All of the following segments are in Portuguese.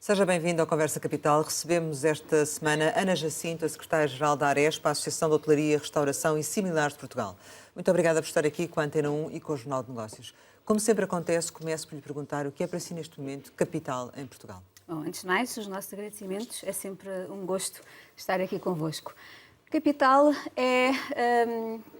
Seja bem-vindo ao Conversa Capital. Recebemos esta semana Ana Jacinto, a secretária-geral da Arespa, a Associação de Hotelaria, Restauração e Similares de Portugal. Muito obrigada por estar aqui com a Antena 1 e com o Jornal de Negócios. Como sempre acontece, começo por lhe perguntar o que é para si neste momento capital em Portugal. Bom, antes de mais, os nossos agradecimentos. É sempre um gosto estar aqui convosco. Capital é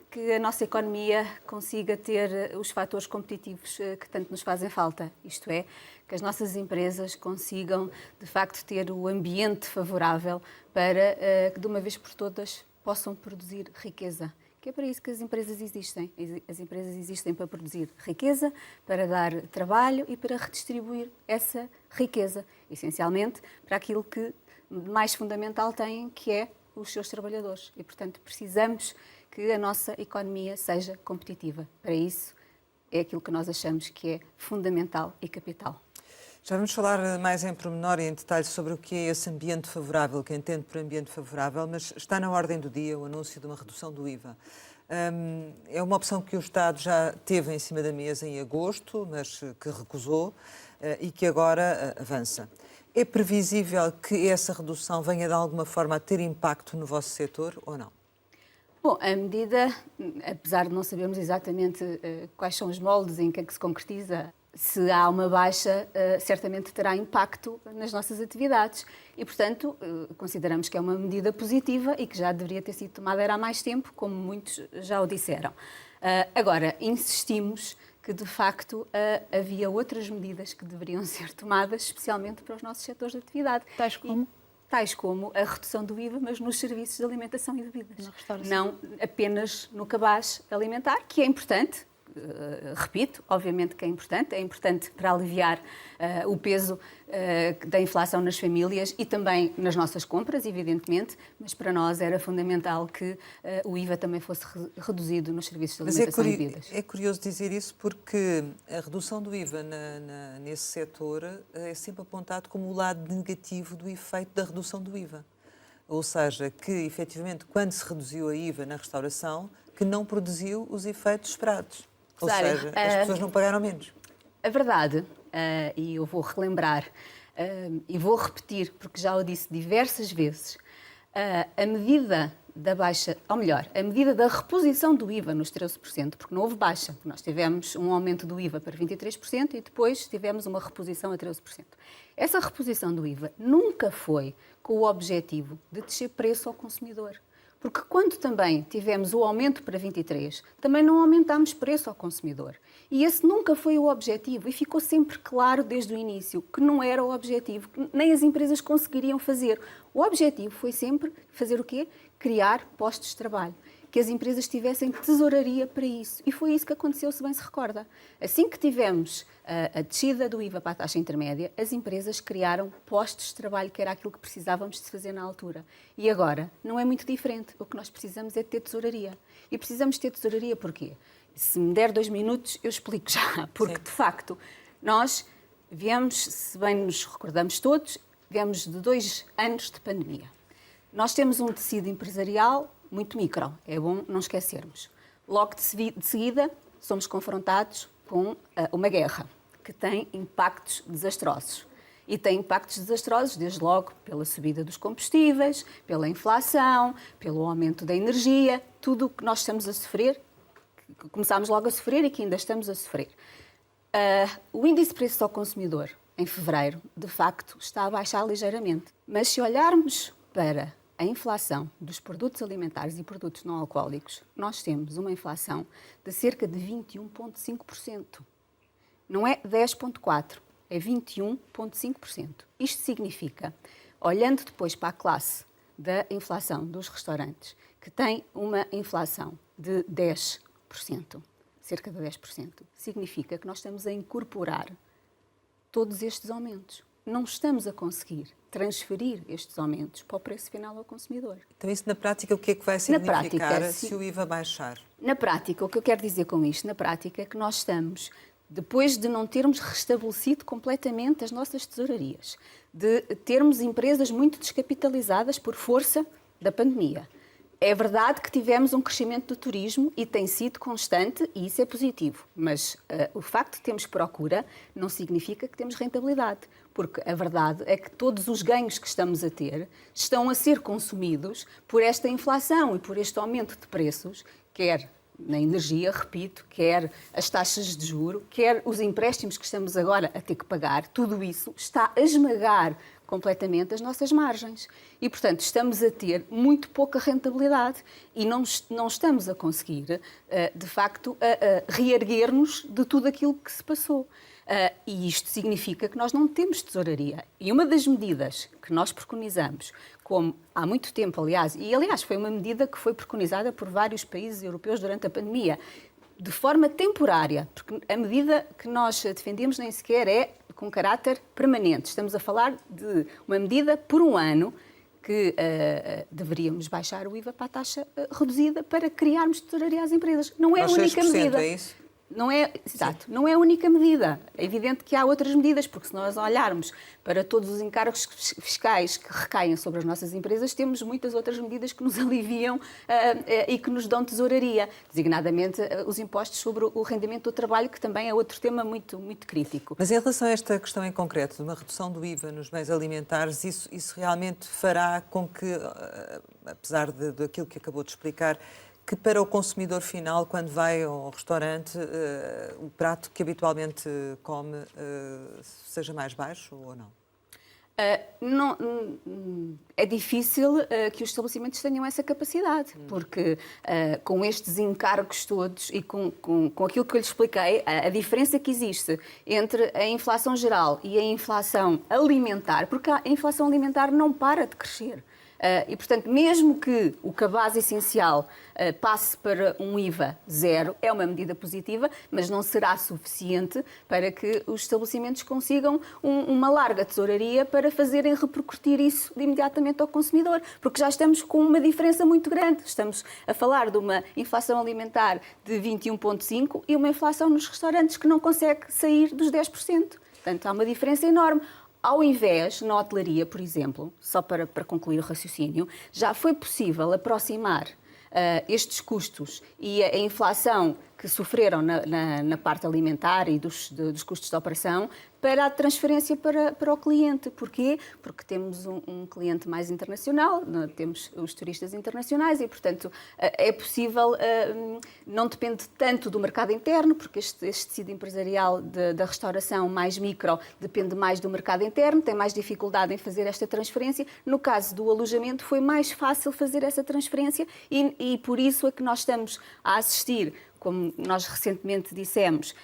que a nossa economia consiga ter os fatores competitivos que tanto nos fazem falta. Isto é, que as nossas empresas consigam, de facto, ter o ambiente favorável para que, de uma vez por todas, possam produzir riqueza. Que é para isso que as empresas existem. As empresas existem para produzir riqueza, para dar trabalho e para redistribuir essa riqueza, essencialmente para aquilo que mais fundamental têm, que é os seus trabalhadores. E, portanto, precisamos que a nossa economia seja competitiva. Para isso, é aquilo que nós achamos que é fundamental e capital. Já vamos falar mais em pormenor e em detalhe sobre o que é esse ambiente favorável, que entende por ambiente favorável, mas está na ordem do dia o anúncio de uma redução do IVA. É uma opção que o Estado já teve em cima da mesa em agosto, mas que recusou e que agora avança. É previsível que essa redução venha de alguma forma a ter impacto no vosso setor ou não? Bom, a medida, apesar de não sabermos exatamente quais são os moldes em que é que se concretiza, se há uma baixa, certamente terá impacto nas nossas atividades e, portanto, consideramos que é uma medida positiva e que já deveria ter sido tomada há mais tempo, como muitos já o disseram. Agora, insistimos que, de facto, havia outras medidas que deveriam ser tomadas, especialmente para os nossos setores de atividade. Tais como? Tais como a redução do IVA, mas nos serviços de alimentação e bebidas. Não apenas no cabaz alimentar, que é importante. Repito, obviamente que é importante para aliviar o peso da inflação nas famílias e também nas nossas compras, evidentemente, mas para nós era fundamental que o IVA também fosse reduzido nos serviços de alimentação e bebidas. É curioso dizer isso porque a redução do IVA nesse setor é sempre apontado como o lado negativo do efeito da redução do IVA. Ou seja, que efetivamente quando se reduziu a IVA na restauração, que não produziu os efeitos esperados. Ou seja, as pessoas não pagaram menos. A verdade, e eu vou relembrar e vou repetir, porque já o disse diversas vezes, a medida da baixa, ou melhor, a medida da reposição do IVA nos 13%, porque não houve baixa, nós tivemos um aumento do IVA para 23% e depois tivemos uma reposição a 13%. Essa reposição do IVA nunca foi com o objetivo de descer preço ao consumidor. Porque quando também tivemos o aumento para 23, também não aumentámos preço ao consumidor. E esse nunca foi o objetivo e ficou sempre claro desde o início que não era o objetivo, que nem as empresas conseguiriam fazer. O objetivo foi sempre fazer o quê? Criar postos de trabalho. Que as empresas tivessem tesouraria para isso. E foi isso que aconteceu, se bem se recorda. Assim que tivemos a descida do IVA para a taxa intermédia, as empresas criaram postos de trabalho, que era aquilo que precisávamos de fazer na altura. E agora, não é muito diferente. O que nós precisamos é de ter tesouraria. E precisamos ter tesouraria porquê? Se me der 2 minutos, eu explico já. Porque, de facto, nós viemos, se bem nos recordamos todos, viemos de 2 anos de pandemia. Nós temos um tecido empresarial muito micro, é bom não esquecermos. Logo de seguida, somos confrontados com uma guerra que tem impactos desastrosos. E tem impactos desastrosos, desde logo, pela subida dos combustíveis, pela inflação, pelo aumento da energia, tudo o que nós estamos a sofrer, que começámos logo a sofrer e que ainda estamos a sofrer. O índice de preços ao consumidor, em fevereiro, de facto, está a baixar ligeiramente. Mas se olharmos para a inflação dos produtos alimentares e produtos não alcoólicos, nós temos uma inflação de cerca de 21,5%. Não é 10,4%, é 21,5%. Isto significa, olhando depois para a classe da inflação dos restaurantes, que tem uma inflação de 10%, cerca de 10%, significa que nós estamos a incorporar todos estes aumentos. Não estamos a conseguir transferir estes aumentos para o preço final ao consumidor. Então isso na prática o que é que vai significar se o IVA baixar? Na prática, o que eu quero dizer com isto, na prática, é que nós estamos, depois de não termos restabelecido completamente as nossas tesourarias, de termos empresas muito descapitalizadas por força da pandemia. É verdade que tivemos um crescimento do turismo e tem sido constante e isso é positivo, mas o facto de termos procura não significa que temos rentabilidade. porque a verdade é que todos os ganhos que estamos a ter estão a ser consumidos por esta inflação e por este aumento de preços, quer na energia, repito, quer as taxas de juro, quer os empréstimos que estamos agora a ter que pagar, tudo isso está a esmagar completamente as nossas margens. E, portanto, estamos a ter muito pouca rentabilidade e não estamos a conseguir, de facto, reerguer-nos de tudo aquilo que se passou. E isto significa que nós não temos tesouraria. E uma das medidas que nós preconizamos, como há muito tempo, aliás, foi uma medida que foi preconizada por vários países europeus durante a pandemia, de forma temporária, porque a medida que nós defendemos nem sequer é com caráter permanente. Estamos a falar de uma medida por um ano que deveríamos baixar o IVA para a taxa reduzida para criarmos tesouraria às empresas. Não é a única medida. É isso? Não é, exato, não é a única medida. É evidente que há outras medidas, porque se nós olharmos para todos os encargos fiscais que recaem sobre as nossas empresas, temos muitas outras medidas que nos aliviam e que nos dão tesouraria, designadamente os impostos sobre o rendimento do trabalho, que também é outro tema muito, muito crítico. Mas em relação a esta questão em concreto, de uma redução do IVA nos bens alimentares, isso realmente fará com que, apesar daquilo que acabou de explicar, que para o consumidor final, quando vai ao restaurante, o prato que habitualmente come seja mais baixo ou não? É difícil que os estabelecimentos tenham essa capacidade, porque com estes encargos todos e com aquilo que eu lhes expliquei, a diferença que existe entre a inflação geral e a inflação alimentar, porque a inflação alimentar não para de crescer. E, portanto, mesmo que o cabaz essencial passe para um IVA zero, é uma medida positiva, mas não será suficiente para que os estabelecimentos consigam uma larga tesouraria para fazerem repercutir isso imediatamente ao consumidor, porque já estamos com uma diferença muito grande. Estamos a falar de uma inflação alimentar de 21,5% e uma inflação nos restaurantes que não consegue sair dos 10%. Portanto, há uma diferença enorme. Ao invés, na hotelaria, por exemplo, só para concluir o raciocínio, já foi possível aproximar estes custos e a inflação que sofreram na parte alimentar e dos custos de operação para a transferência para o cliente. Porquê? Porque temos um cliente mais internacional, temos os turistas internacionais e, portanto, é possível, não depende tanto do mercado interno, porque este tecido empresarial da restauração mais micro depende mais do mercado interno, tem mais dificuldade em fazer esta transferência. No caso do alojamento, foi mais fácil fazer essa transferência e por isso é que nós estamos a assistir, como nós recentemente dissemos,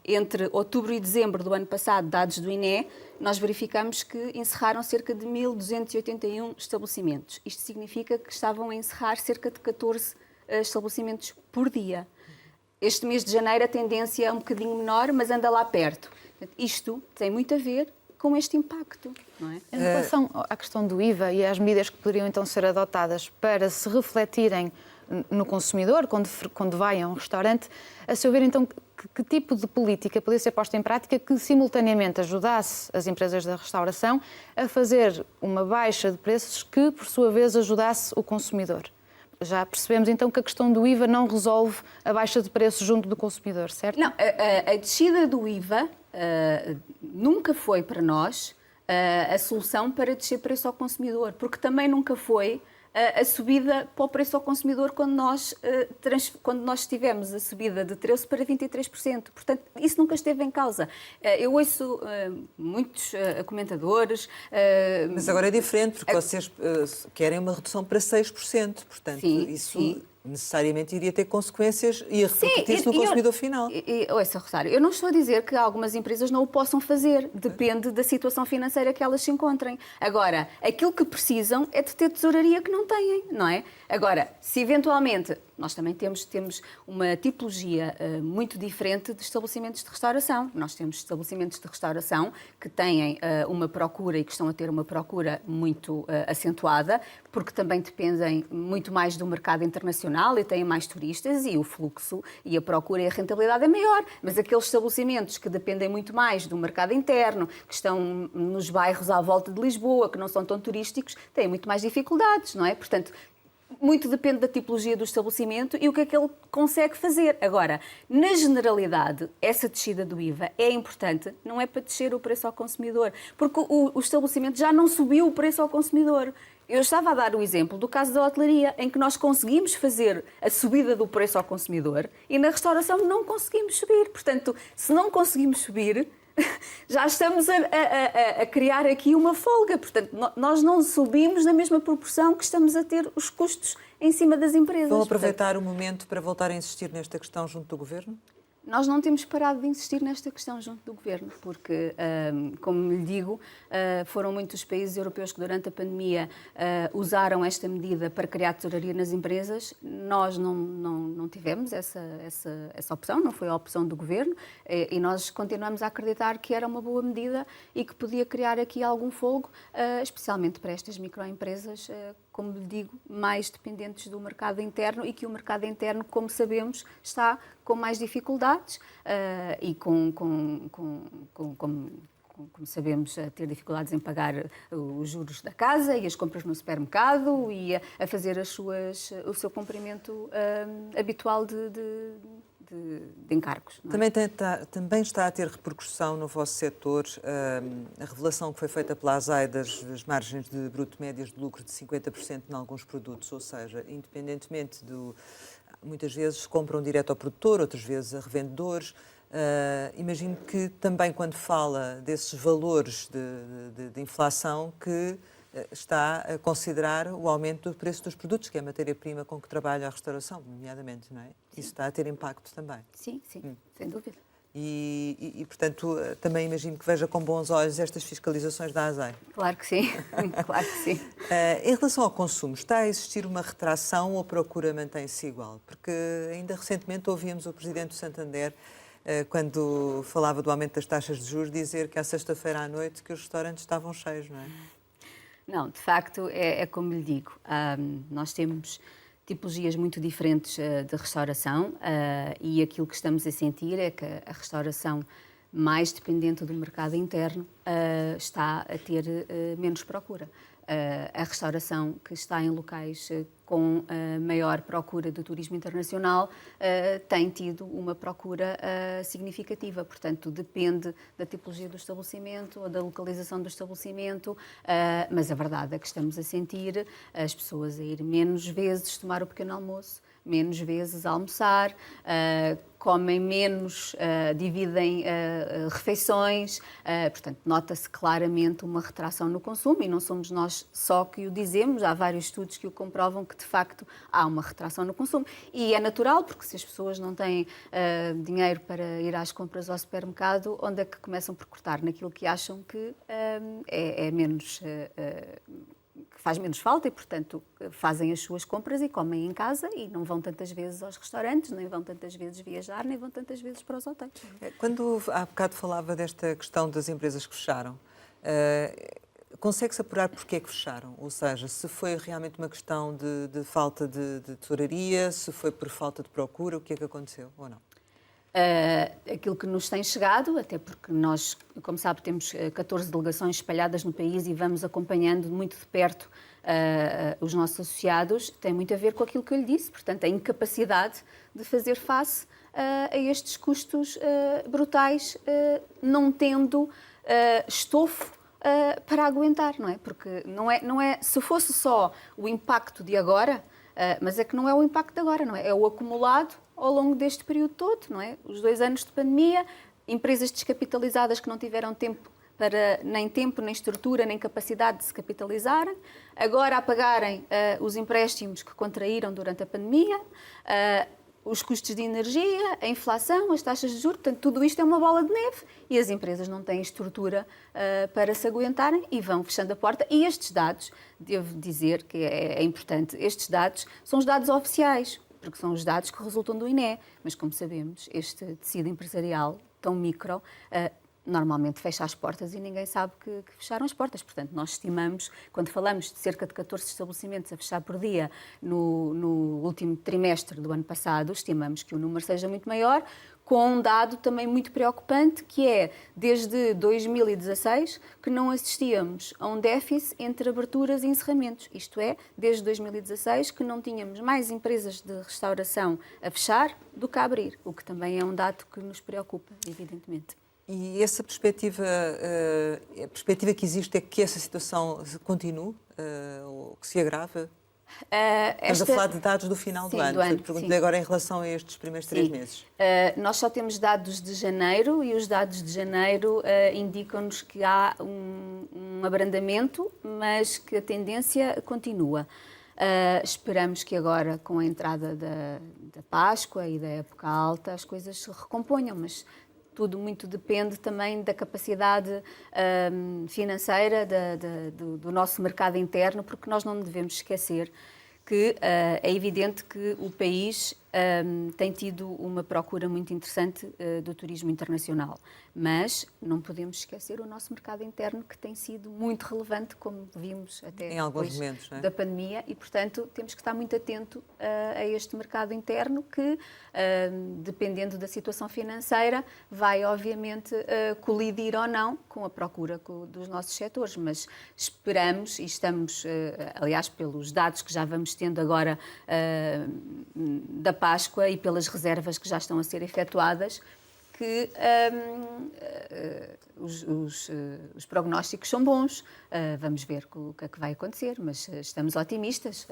entre outubro e dezembro do ano passado, dados do INE, nós verificamos que encerraram cerca de 1.281 estabelecimentos. Isto significa que estavam a encerrar cerca de 14 estabelecimentos por dia. Este mês de janeiro a tendência é um bocadinho menor, mas anda lá perto. Isto tem muito a ver com este impacto, não é? Em relação à questão do IVA e às medidas que poderiam então ser adotadas para se refletirem no consumidor, quando vai a um restaurante, a seu ver, então, que tipo de política poderia ser posta em prática que simultaneamente ajudasse as empresas da restauração a fazer uma baixa de preços que, por sua vez, ajudasse o consumidor? Já percebemos, então, que a questão do IVA não resolve a baixa de preços junto do consumidor, certo? Não, a descida do IVA nunca foi para nós a solução para descer preço ao consumidor, porque também nunca foi a subida para o preço ao consumidor quando nós tivemos a subida de 13% para 23%. Portanto, isso nunca esteve em causa. Eu ouço muitos comentadores... Mas agora é diferente, porque vocês querem uma redução para 6%. Portanto, sim, isso... Sim. necessariamente iria ter consequências e a repercutir-se no consumidor final. Ouça, Rosário, eu não estou a dizer que algumas empresas não o possam fazer. Depende da situação financeira que elas se encontrem. Agora, aquilo que precisam é de ter tesouraria que não têm, não é? Agora, se eventualmente... Nós também temos uma tipologia muito diferente de estabelecimentos de restauração. Nós temos estabelecimentos de restauração que têm uma procura e que estão a ter uma procura muito acentuada, porque também dependem muito mais do mercado internacional e têm mais turistas e o fluxo e a procura e a rentabilidade é maior. Mas aqueles estabelecimentos que dependem muito mais do mercado interno, que estão nos bairros à volta de Lisboa, que não são tão turísticos, têm muito mais dificuldades, não é? Portanto, muito depende da tipologia do estabelecimento e o que é que ele consegue fazer. Agora, na generalidade, essa descida do IVA é importante, não é para descer o preço ao consumidor, porque o estabelecimento já não subiu o preço ao consumidor. Eu estava a dar o exemplo do caso da hotelaria, em que nós conseguimos fazer a subida do preço ao consumidor e na restauração não conseguimos subir. Portanto, se não conseguimos subir, já estamos a criar aqui uma folga. Portanto, nós não subimos na mesma proporção que estamos a ter os custos em cima das empresas. Vão aproveitar o momento para voltar a insistir nesta questão junto do Governo? Nós não temos parado de insistir nesta questão junto do Governo, porque, como lhe digo, foram muitos países europeus que durante a pandemia usaram esta medida para criar tesouraria nas empresas. Nós não tivemos essa opção, não foi a opção do Governo, e nós continuamos a acreditar que era uma boa medida e que podia criar aqui algum folgo, especialmente para estas microempresas, como lhe digo, mais dependentes do mercado interno e que o mercado interno, como sabemos, está com mais dificuldades e como sabemos, a ter dificuldades em pagar os juros da casa e as compras no supermercado e a fazer o seu cumprimento habitual de encargos. Não é? Também está a ter repercussão no vosso setor a revelação que foi feita pela ASAI das margens de bruto médias de lucro de 50% em alguns produtos, ou seja, independentemente do... Muitas vezes compram direto ao produtor, outras vezes a revendedores. Imagino que também quando fala desses valores de inflação que está a considerar o aumento do preço dos produtos, que é a matéria-prima com que trabalha a restauração, nomeadamente, não é? Isso está a ter impacto também. Sim, sem dúvida. E, portanto, também imagino que veja com bons olhos estas fiscalizações da ASAI. Claro que sim, claro que sim. Em relação ao consumo, está a existir uma retração ou a procura mantém-se igual? Porque ainda recentemente ouvíamos o Presidente do Santander, quando falava do aumento das taxas de juros, dizer que à sexta-feira à noite que os restaurantes estavam cheios, não é? Não, de facto, é como lhe digo, nós temos tipologias muito diferentes de restauração e aquilo que estamos a sentir é que a restauração mais dependente do mercado interno está a ter menos procura. A restauração que está em locais com maior procura do turismo internacional tem tido uma procura significativa. Portanto, depende da tipologia do estabelecimento ou da localização do estabelecimento, mas a verdade é que estamos a sentir as pessoas a ir menos vezes tomar o pequeno almoço, menos vezes a almoçar, comem menos, dividem refeições, portanto, nota-se claramente uma retração no consumo e não somos nós só que o dizemos, há vários estudos que o comprovam que, de facto, há uma retração no consumo. E é natural, porque se as pessoas não têm dinheiro para ir às compras ao supermercado, onde é que começam por cortar? Naquilo que acham que é menos... que faz menos falta e, portanto, fazem as suas compras e comem em casa e não vão tantas vezes aos restaurantes, nem vão tantas vezes viajar, nem vão tantas vezes para os hotéis. Quando há bocado falava desta questão das empresas que fecharam, consegue-se apurar porque é que fecharam? Ou seja, se foi realmente uma questão de falta de tesouraria, se foi por falta de procura, o que é que aconteceu ou não? Aquilo que nos tem chegado, até porque nós, como sabe, temos 14 delegações espalhadas no país e vamos acompanhando muito de perto os nossos associados, tem muito a ver com aquilo que eu lhe disse, portanto, a incapacidade de fazer face a estes custos brutais, não tendo estofo para aguentar, não é? Porque não é, se fosse só o impacto de agora, mas é que não é o impacto de agora, não é? É o acumulado ao longo deste período todo, não é? Os 2 anos de pandemia, empresas descapitalizadas que não tiveram nem tempo, nem estrutura, nem capacidade de se capitalizarem, agora a pagarem os empréstimos que contraíram durante a pandemia, os custos de energia, a inflação, as taxas de juros, portanto, tudo isto é uma bola de neve e as empresas não têm estrutura para se aguentarem e vão fechando a porta. E estes dados, devo dizer que é importante, estes dados são os dados oficiais, porque são os dados que resultam do INE, mas como sabemos, este tecido empresarial tão micro normalmente fecha as portas e ninguém sabe que fecharam as portas. Portanto, nós estimamos, quando falamos de cerca de 14 estabelecimentos a fechar por dia no último trimestre do ano passado, estimamos que o número seja muito maior, com um dado também muito preocupante, que é, desde 2016, que não assistíamos a um déficit entre aberturas e encerramentos. Isto é, desde 2016, que não tínhamos mais empresas de restauração a fechar do que a abrir, o que também é um dado que nos preocupa, evidentemente. E essa perspectiva, a perspectiva que existe é que essa situação continue, ou que se agrave? Estamos a falar de dados do final do ano. Pergunto-lhe agora em relação a estes primeiros 3 meses. Nós só temos dados de janeiro e os dados de janeiro indicam-nos que há um abrandamento, mas que a tendência continua. Esperamos que agora, com a entrada da Páscoa e da época alta, as coisas se recomponham, mas tudo muito depende também da capacidade financeira do nosso mercado interno, porque nós não devemos esquecer que é evidente que o país tem tido uma procura muito interessante do turismo internacional, mas não podemos esquecer o nosso mercado interno, que tem sido muito relevante, como vimos até em alguns momentos, da pandemia, e, portanto, temos que estar muito atento a este mercado interno que, dependendo da situação financeira, vai, obviamente, colidir ou não com a procura dos nossos setores, mas esperamos, e estamos, aliás, pelos dados que já vamos tendo agora da Páscoa e pelas reservas que já estão a ser efetuadas, que os prognósticos são bons. Vamos ver o que é que vai acontecer, mas estamos otimistas.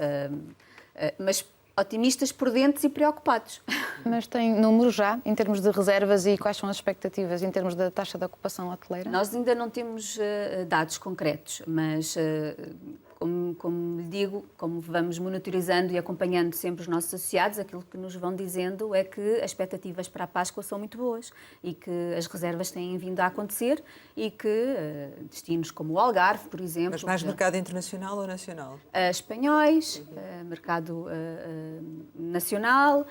Mas otimistas, prudentes e preocupados. Mas tem números já, em termos de reservas, e quais são as expectativas em termos da taxa de ocupação hoteleira? Nós ainda não temos dados concretos, mas, como lhe digo, como vamos monitorizando e acompanhando sempre os nossos associados, aquilo que nos vão dizendo é que as expectativas para a Páscoa são muito boas e que as reservas têm vindo a acontecer e que destinos como o Algarve, por exemplo... Mas mais mercado internacional ou nacional? Espanhóis, mercado nacional,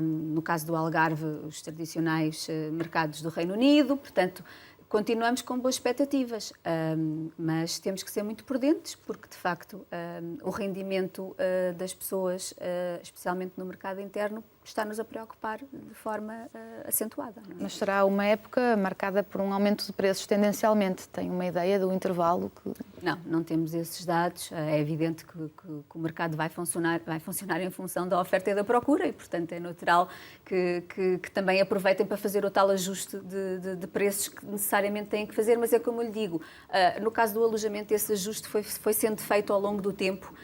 no caso do Algarve, os tradicionais mercados do Reino Unido, portanto, continuamos com boas expectativas, mas temos que ser muito prudentes, porque, de facto, o rendimento das pessoas, especialmente no mercado interno, está-nos a preocupar de forma acentuada. Não é? Mas será uma época marcada por um aumento de preços tendencialmente? Tem uma ideia do intervalo? Não temos esses dados. É evidente que o mercado vai funcionar em função da oferta e da procura e, portanto, é natural que também aproveitem para fazer o tal ajuste de preços que necessariamente têm que fazer, mas é como eu lhe digo, no caso do alojamento, esse ajuste foi sendo feito ao longo do tempo.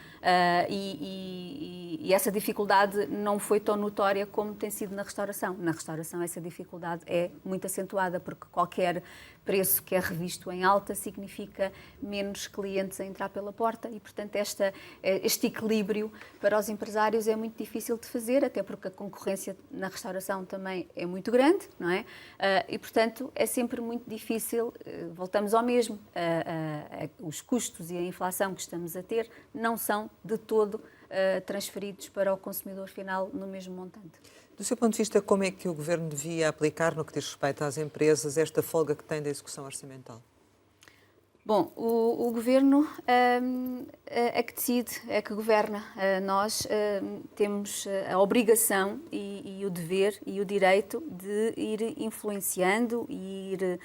E essa dificuldade não foi tão notória como tem sido na restauração. Na restauração essa dificuldade é muito acentuada, porque qualquer preço que é revisto em alta significa menos clientes a entrar pela porta e, portanto, este equilíbrio para os empresários é muito difícil de fazer, até porque a concorrência na restauração também é muito grande, não é? E, portanto, é sempre muito difícil, voltamos ao mesmo, os custos e a inflação que estamos a ter não são de todo transferidos para o consumidor final no mesmo montante. Do seu ponto de vista, como é que o Governo devia aplicar, no que diz respeito às empresas, esta folga que tem da execução orçamental? Bom, o Governo é que decide, é que governa. Nós temos a obrigação e o dever e o direito de ir influenciando e ir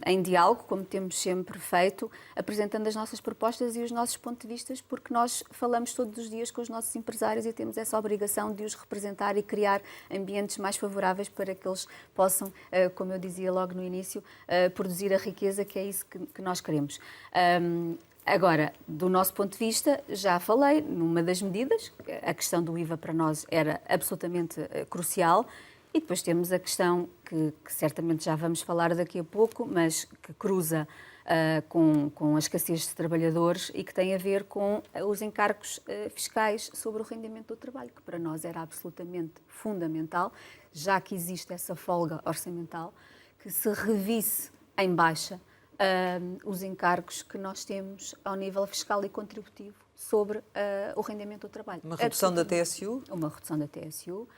em diálogo, como temos sempre feito, apresentando as nossas propostas e os nossos pontos de vista, porque nós falamos todos os dias com os nossos empresários e temos essa obrigação de os representar e criar ambientes mais favoráveis para que eles possam, como eu dizia logo no início, produzir a riqueza, que é isso que nós queremos. Agora, do nosso ponto de vista, já falei, numa das medidas, a questão do IVA para nós era absolutamente crucial, e depois temos a questão que certamente já vamos falar daqui a pouco, mas que cruza com a escassez de trabalhadores e que tem a ver com os encargos fiscais sobre o rendimento do trabalho, que para nós era absolutamente fundamental, já que existe essa folga orçamental, que se revisse em baixa os encargos que nós temos ao nível fiscal e contributivo sobre o rendimento do trabalho. Uma redução da TSU? Uma redução da TSU.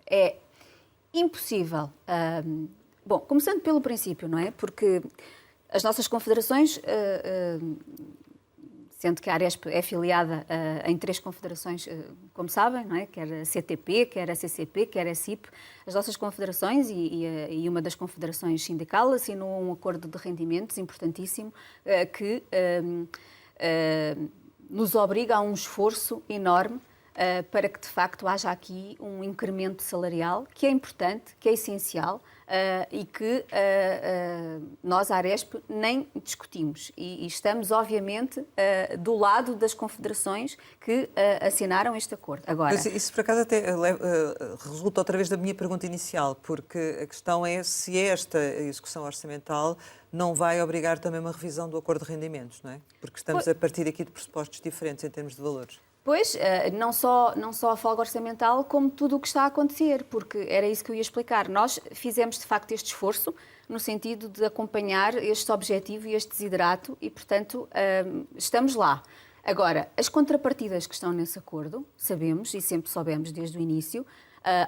É impossível. Bom, começando pelo princípio, não é? Porque as nossas confederações sendo que a Aresp é filiada em 3 confederações, como sabem, não é? Quer a CTP, quer a CCP, quer a CIP. As nossas confederações e uma das confederações sindical assinou um acordo de rendimentos importantíssimo que nos obriga a um esforço enorme para que, de facto, haja aqui um incremento salarial que é importante, que é essencial e que nós, a Aresp, nem discutimos. E estamos, obviamente, do lado das confederações que assinaram este acordo. Agora, mas isso, por acaso, até resulta outra vez da minha pergunta inicial, porque a questão é se esta execução orçamental não vai obrigar também uma revisão do acordo de rendimentos, não é? Porque estamos a partir aqui de pressupostos diferentes em termos de valores. Pois, não só a folga orçamental, como tudo o que está a acontecer, porque era isso que eu ia explicar. Nós fizemos, de facto, este esforço no sentido de acompanhar este objetivo e este desiderato e, portanto, estamos lá. Agora, as contrapartidas que estão nesse acordo, sabemos e sempre soubemos desde o início,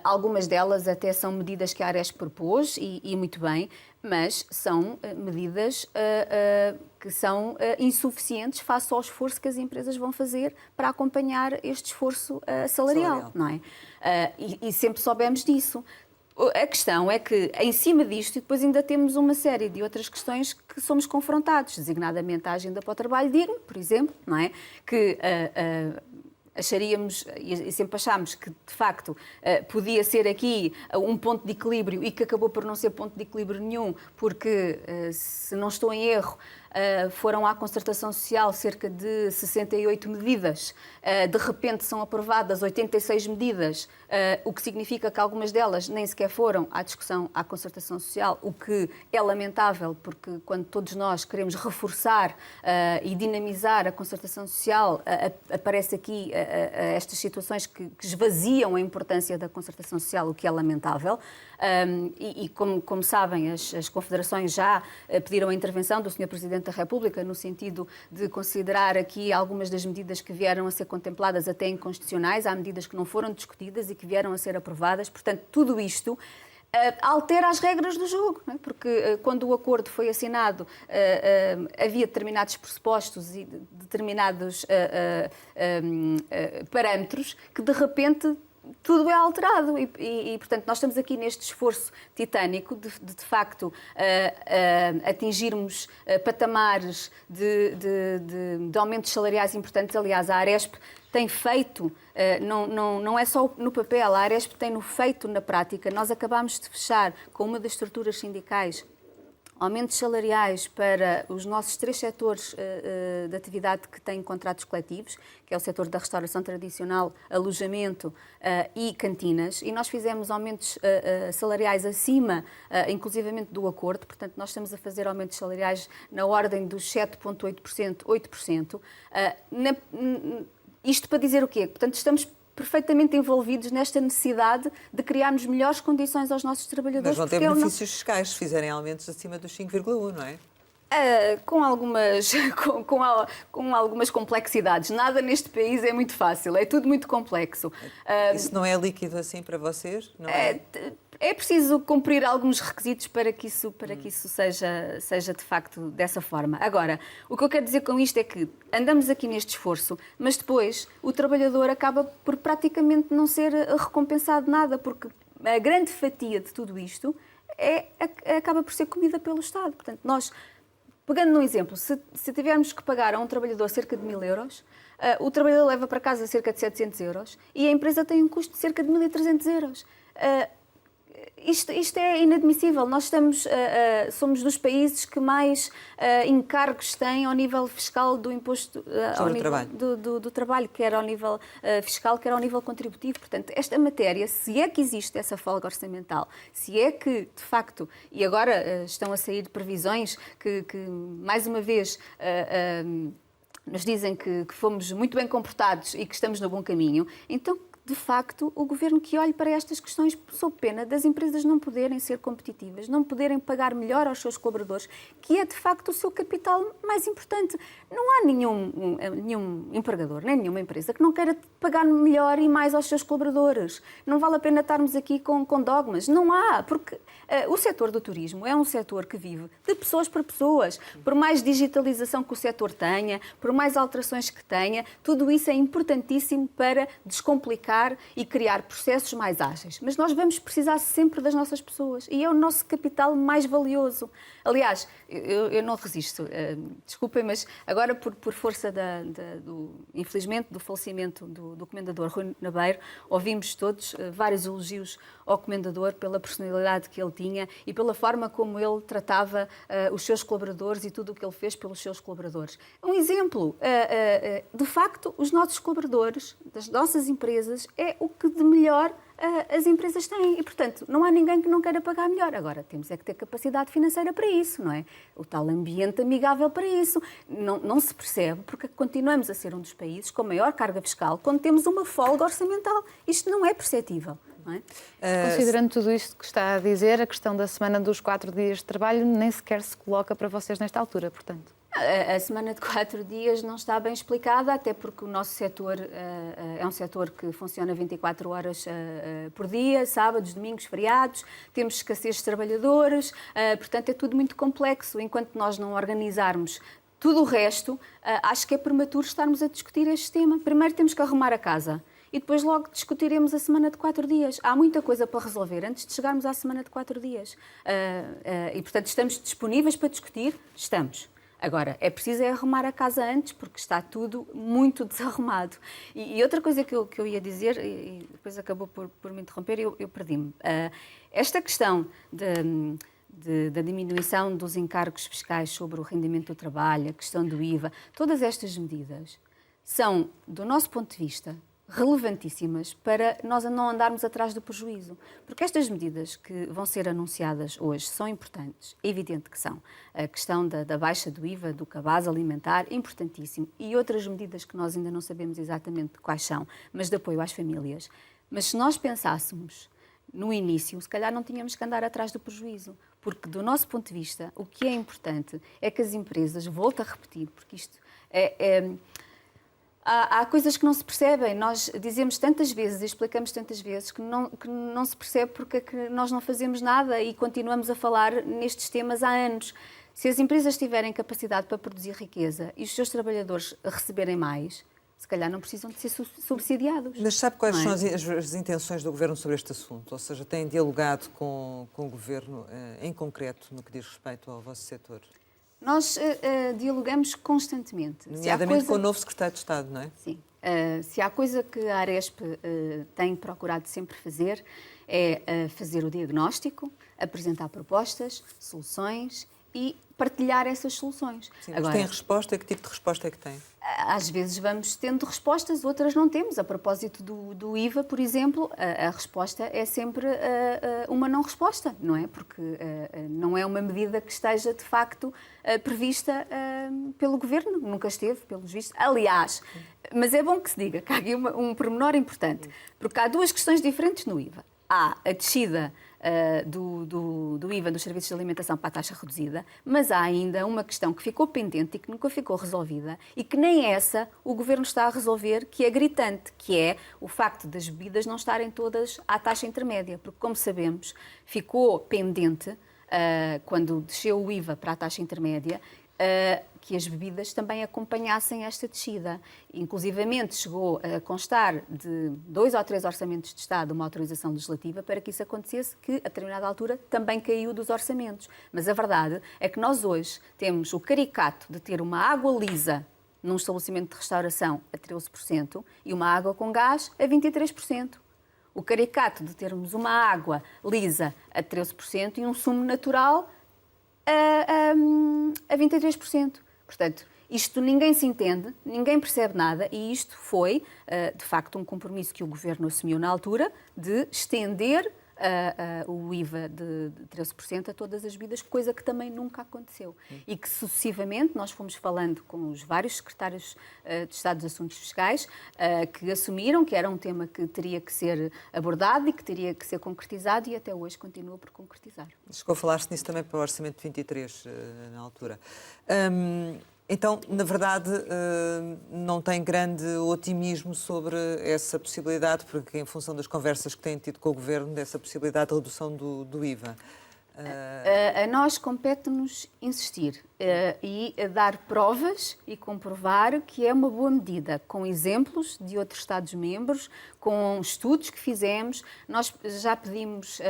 algumas delas até são medidas que a Aresp propôs e muito bem, mas são medidas que são insuficientes face ao esforço que as empresas vão fazer para acompanhar este esforço salarial, não é? E sempre soubemos disso. A questão é que, em cima disto, depois ainda temos uma série de outras questões que somos confrontados, designadamente a agenda para o trabalho digno, por exemplo, não é? Que acharíamos e sempre achámos que, de facto, podia ser aqui um ponto de equilíbrio e que acabou por não ser ponto de equilíbrio nenhum, porque, se não estou em erro, foram à concertação social cerca de 68 medidas, de repente são aprovadas 86 medidas, o que significa que algumas delas nem sequer foram à discussão à concertação social, o que é lamentável, porque quando todos nós queremos reforçar e dinamizar a concertação social, aparece aqui estas situações que esvaziam a importância da concertação social, o que é lamentável. E como sabem, as confederações já pediram a intervenção do Sr. Presidente da República no sentido de considerar aqui algumas das medidas que vieram a ser contempladas até inconstitucionais. Há medidas que não foram discutidas e que vieram a ser aprovadas. Portanto, tudo isto altera as regras do jogo, não é? Porque quando o acordo foi assinado havia determinados pressupostos e determinados parâmetros que de repente tudo é alterado e, portanto, nós estamos aqui neste esforço titânico de facto, atingirmos patamares de aumentos salariais importantes. Aliás, a Aresp tem feito, não é só no papel, a Aresp tem feito na prática. Nós acabámos de fechar com uma das estruturas sindicais aumentos salariais para os nossos 3 setores de atividade que têm contratos coletivos, que é o setor da restauração tradicional, alojamento e cantinas, e nós fizemos aumentos salariais acima, inclusivamente, do acordo. Portanto, nós estamos a fazer aumentos salariais na ordem dos 7,8%, 8%. Isto para dizer o quê? Portanto, estamos perfeitamente envolvidos nesta necessidade de criarmos melhores condições aos nossos trabalhadores. Mas vão ter benefícios fiscais se fizerem aumentos acima dos 5,1, não é? Com algumas complexidades. Nada neste país é muito fácil, é tudo muito complexo. Isso não é líquido assim para vocês? Não é? É preciso cumprir alguns requisitos para que isso seja de facto dessa forma. Agora, o que eu quero dizer com isto é que andamos aqui neste esforço, mas depois o trabalhador acaba por praticamente não ser recompensado nada, porque a grande fatia de tudo isto acaba por ser comida pelo Estado. Portanto, nós, pegando num exemplo, se tivermos que pagar a um trabalhador cerca de 1.000 euros, o trabalhador leva para casa cerca de 700 euros e a empresa tem um custo de cerca de 1.300 euros. Isto é inadmissível. Nós somos dos países que mais encargos têm ao nível fiscal do imposto do trabalho, quer ao nível fiscal, quer ao nível contributivo. Portanto, esta matéria, se é que existe essa folga orçamental, se é que, de facto, e agora estão a sair previsões que mais uma vez, nos dizem que fomos muito bem comportados e que estamos no bom caminho, então de facto, o Governo que olhe para estas questões sob pena das empresas não poderem ser competitivas, não poderem pagar melhor aos seus colaboradores, que é, de facto, o seu capital mais importante. Não há nenhum empregador, nem nenhuma empresa que não queira pagar melhor e mais aos seus colaboradores. Não vale a pena estarmos aqui com dogmas. Não há, porque o setor do turismo é um setor que vive de pessoas para pessoas. Por mais digitalização que o setor tenha, por mais alterações que tenha, tudo isso é importantíssimo para descomplicar e criar processos mais ágeis. Mas nós vamos precisar sempre das nossas pessoas e é o nosso capital mais valioso. Aliás, eu não resisto, desculpem, mas agora por força infelizmente, do falecimento do comendador Rui Nabeiro, ouvimos todos vários elogios ao comendador pela personalidade que ele tinha e pela forma como ele tratava os seus colaboradores e tudo o que ele fez pelos seus colaboradores. Um exemplo, de facto, os nossos colaboradores das nossas empresas é o que de melhor as empresas têm e, portanto, não há ninguém que não queira pagar melhor. Agora, temos é que ter capacidade financeira para isso, não é? O tal ambiente amigável para isso. Não se percebe porque continuamos a ser um dos países com maior carga fiscal quando temos uma folga orçamental. Isto não é perceptível. Não é? Considerando tudo isto que está a dizer, a questão da semana dos 4 dias de trabalho nem sequer se coloca para vocês nesta altura, portanto. A semana de 4 dias não está bem explicada, até porque o nosso setor é um setor que funciona 24 horas por dia, sábados, domingos, feriados, temos escassez de trabalhadores, portanto é tudo muito complexo. Enquanto nós não organizarmos tudo o resto, acho que é prematuro estarmos a discutir este tema. Primeiro temos que arrumar a casa. E depois logo discutiremos a semana de 4 dias. Há muita coisa para resolver antes de chegarmos à semana de 4 dias. E, portanto, estamos disponíveis para discutir? Estamos. Agora, é preciso arrumar a casa antes, porque está tudo muito desarrumado. E outra coisa que eu ia dizer, e depois acabou por me interromper, eu perdi-me. Esta questão da diminuição dos encargos fiscais sobre o rendimento do trabalho, a questão do IVA, todas estas medidas são, do nosso ponto de vista, relevantíssimas para nós não andarmos atrás do prejuízo. Porque estas medidas que vão ser anunciadas hoje são importantes, é evidente que são. A questão da baixa do IVA, do cabaz alimentar, importantíssimo. E outras medidas que nós ainda não sabemos exatamente quais são, mas de apoio às famílias. Mas se nós pensássemos no início, se calhar não tínhamos que andar atrás do prejuízo. Porque, do nosso ponto de vista, o que é importante é que as empresas, volto a repetir, porque isto há coisas que não se percebem. Nós dizemos tantas vezes e explicamos tantas vezes que não se percebe porque é que nós não fazemos nada e continuamos a falar nestes temas há anos. Se as empresas tiverem capacidade para produzir riqueza e os seus trabalhadores receberem mais, se calhar não precisam de ser subsidiados. Mas sabe quais são as intenções do Governo sobre este assunto? Ou seja, têm dialogado com o Governo em concreto no que diz respeito ao vosso setor? Nós dialogamos constantemente. Nomeadamente com o novo secretário de Estado, não é? Sim. Se há coisa que a Aresp tem procurado sempre fazer é fazer o diagnóstico, apresentar propostas, soluções e partilhar essas soluções. Sim, mas tem resposta? Que tipo de resposta é que tem? Às vezes vamos tendo respostas, outras não temos. A propósito do IVA, por exemplo, a resposta é sempre uma não resposta, não é? Porque não é uma medida que esteja, de facto, prevista pelo Governo. Nunca esteve, pelos vistos. Aliás, mas é bom que se diga que há aqui um pormenor importante, porque há duas questões diferentes no IVA. Há a descida do IVA dos serviços de alimentação para a taxa reduzida, mas há ainda uma questão que ficou pendente e que nunca ficou resolvida e que nem essa o Governo está a resolver, que é gritante, que é o facto das bebidas não estarem todas à taxa intermédia, porque, como sabemos, ficou pendente, quando desceu o IVA para a taxa intermédia, que as bebidas também acompanhassem esta descida. Inclusivamente chegou a constar de 2 ou 3 orçamentos de Estado uma autorização legislativa para que isso acontecesse, que a determinada altura também caiu dos orçamentos. Mas a verdade é que nós hoje temos o caricato de ter uma água lisa num estabelecimento de restauração a 13% e uma água com gás a 23%. O caricato de termos uma água lisa a 13% e um sumo natural a 23%. Portanto, isto ninguém se entende, ninguém percebe nada e isto foi, de facto, um compromisso que o Governo assumiu na altura de estender o IVA de 13% a todas as bebidas, coisa que também nunca aconteceu. E que sucessivamente nós fomos falando com os vários secretários de Estado dos Assuntos Fiscais que assumiram que era um tema que teria que ser abordado e que teria que ser concretizado, e até hoje continua por concretizar. Chegou a falar-se nisso também para o Orçamento de 23, na altura. Então, na verdade, não tem grande otimismo sobre essa possibilidade, porque em função das conversas que têm tido com o Governo, dessa possibilidade de redução do IVA. A nós compete-nos insistir e dar provas e comprovar que é uma boa medida, com exemplos de outros Estados-membros, com estudos que fizemos. Nós já pedimos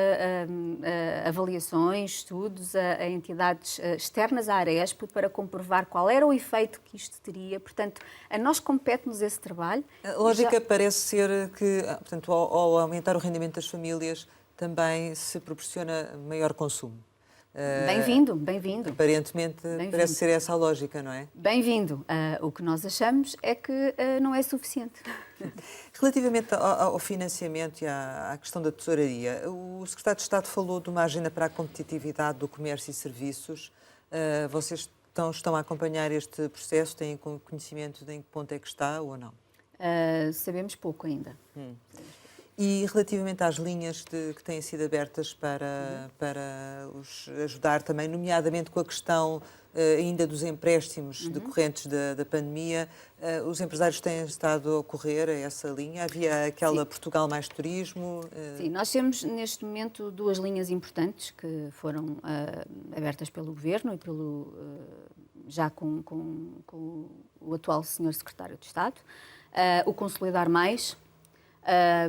avaliações, estudos a entidades externas à Aresp para comprovar qual era o efeito que isto teria. Portanto, a nós compete-nos esse trabalho. A lógica parece ser que, portanto, ao aumentar o rendimento das famílias, também se proporciona maior consumo. Bem-vindo, bem-vindo. Aparentemente parece ser essa a lógica, não é? Bem-vindo. O que nós achamos é que não é suficiente. Relativamente ao financiamento e à questão da tesouraria, o Secretário de Estado falou de uma agenda para a competitividade do comércio e serviços. Vocês estão a acompanhar este processo? Têm conhecimento de em que ponto é que está ou não? Sabemos pouco ainda. E relativamente às linhas que têm sido abertas para os ajudar também, nomeadamente com a questão ainda dos empréstimos decorrentes da pandemia, os empresários têm estado a correr a essa linha? Havia aquela Portugal Mais Turismo? Sim, nós temos neste momento duas linhas importantes que foram abertas pelo Governo e já com o atual Sr. Secretário de Estado. O Consolidar Mais,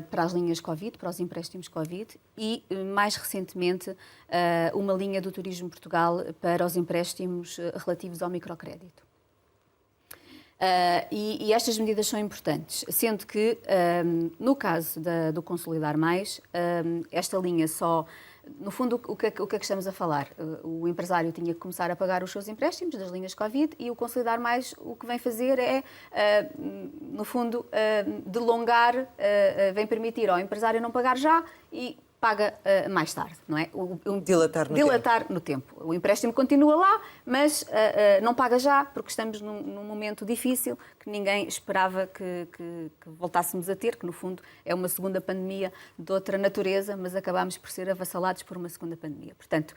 para as linhas Covid, para os empréstimos Covid, e, mais recentemente, uma linha do Turismo Portugal para os empréstimos relativos ao microcrédito. E estas medidas são importantes, sendo que, no caso do Consolidar Mais, esta linha só... No fundo, o que é que estamos a falar? O empresário tinha que começar a pagar os seus empréstimos das linhas Covid e o Consolidar Mais o que vem fazer é, no fundo, delongar, vem permitir ao empresário não pagar já e paga mais tarde, não é? Dilatar no tempo. O empréstimo continua lá, mas não paga já, porque estamos num momento difícil que ninguém esperava que voltássemos a ter, que no fundo é uma segunda pandemia de outra natureza, mas acabámos por ser avassalados por uma segunda pandemia. Portanto,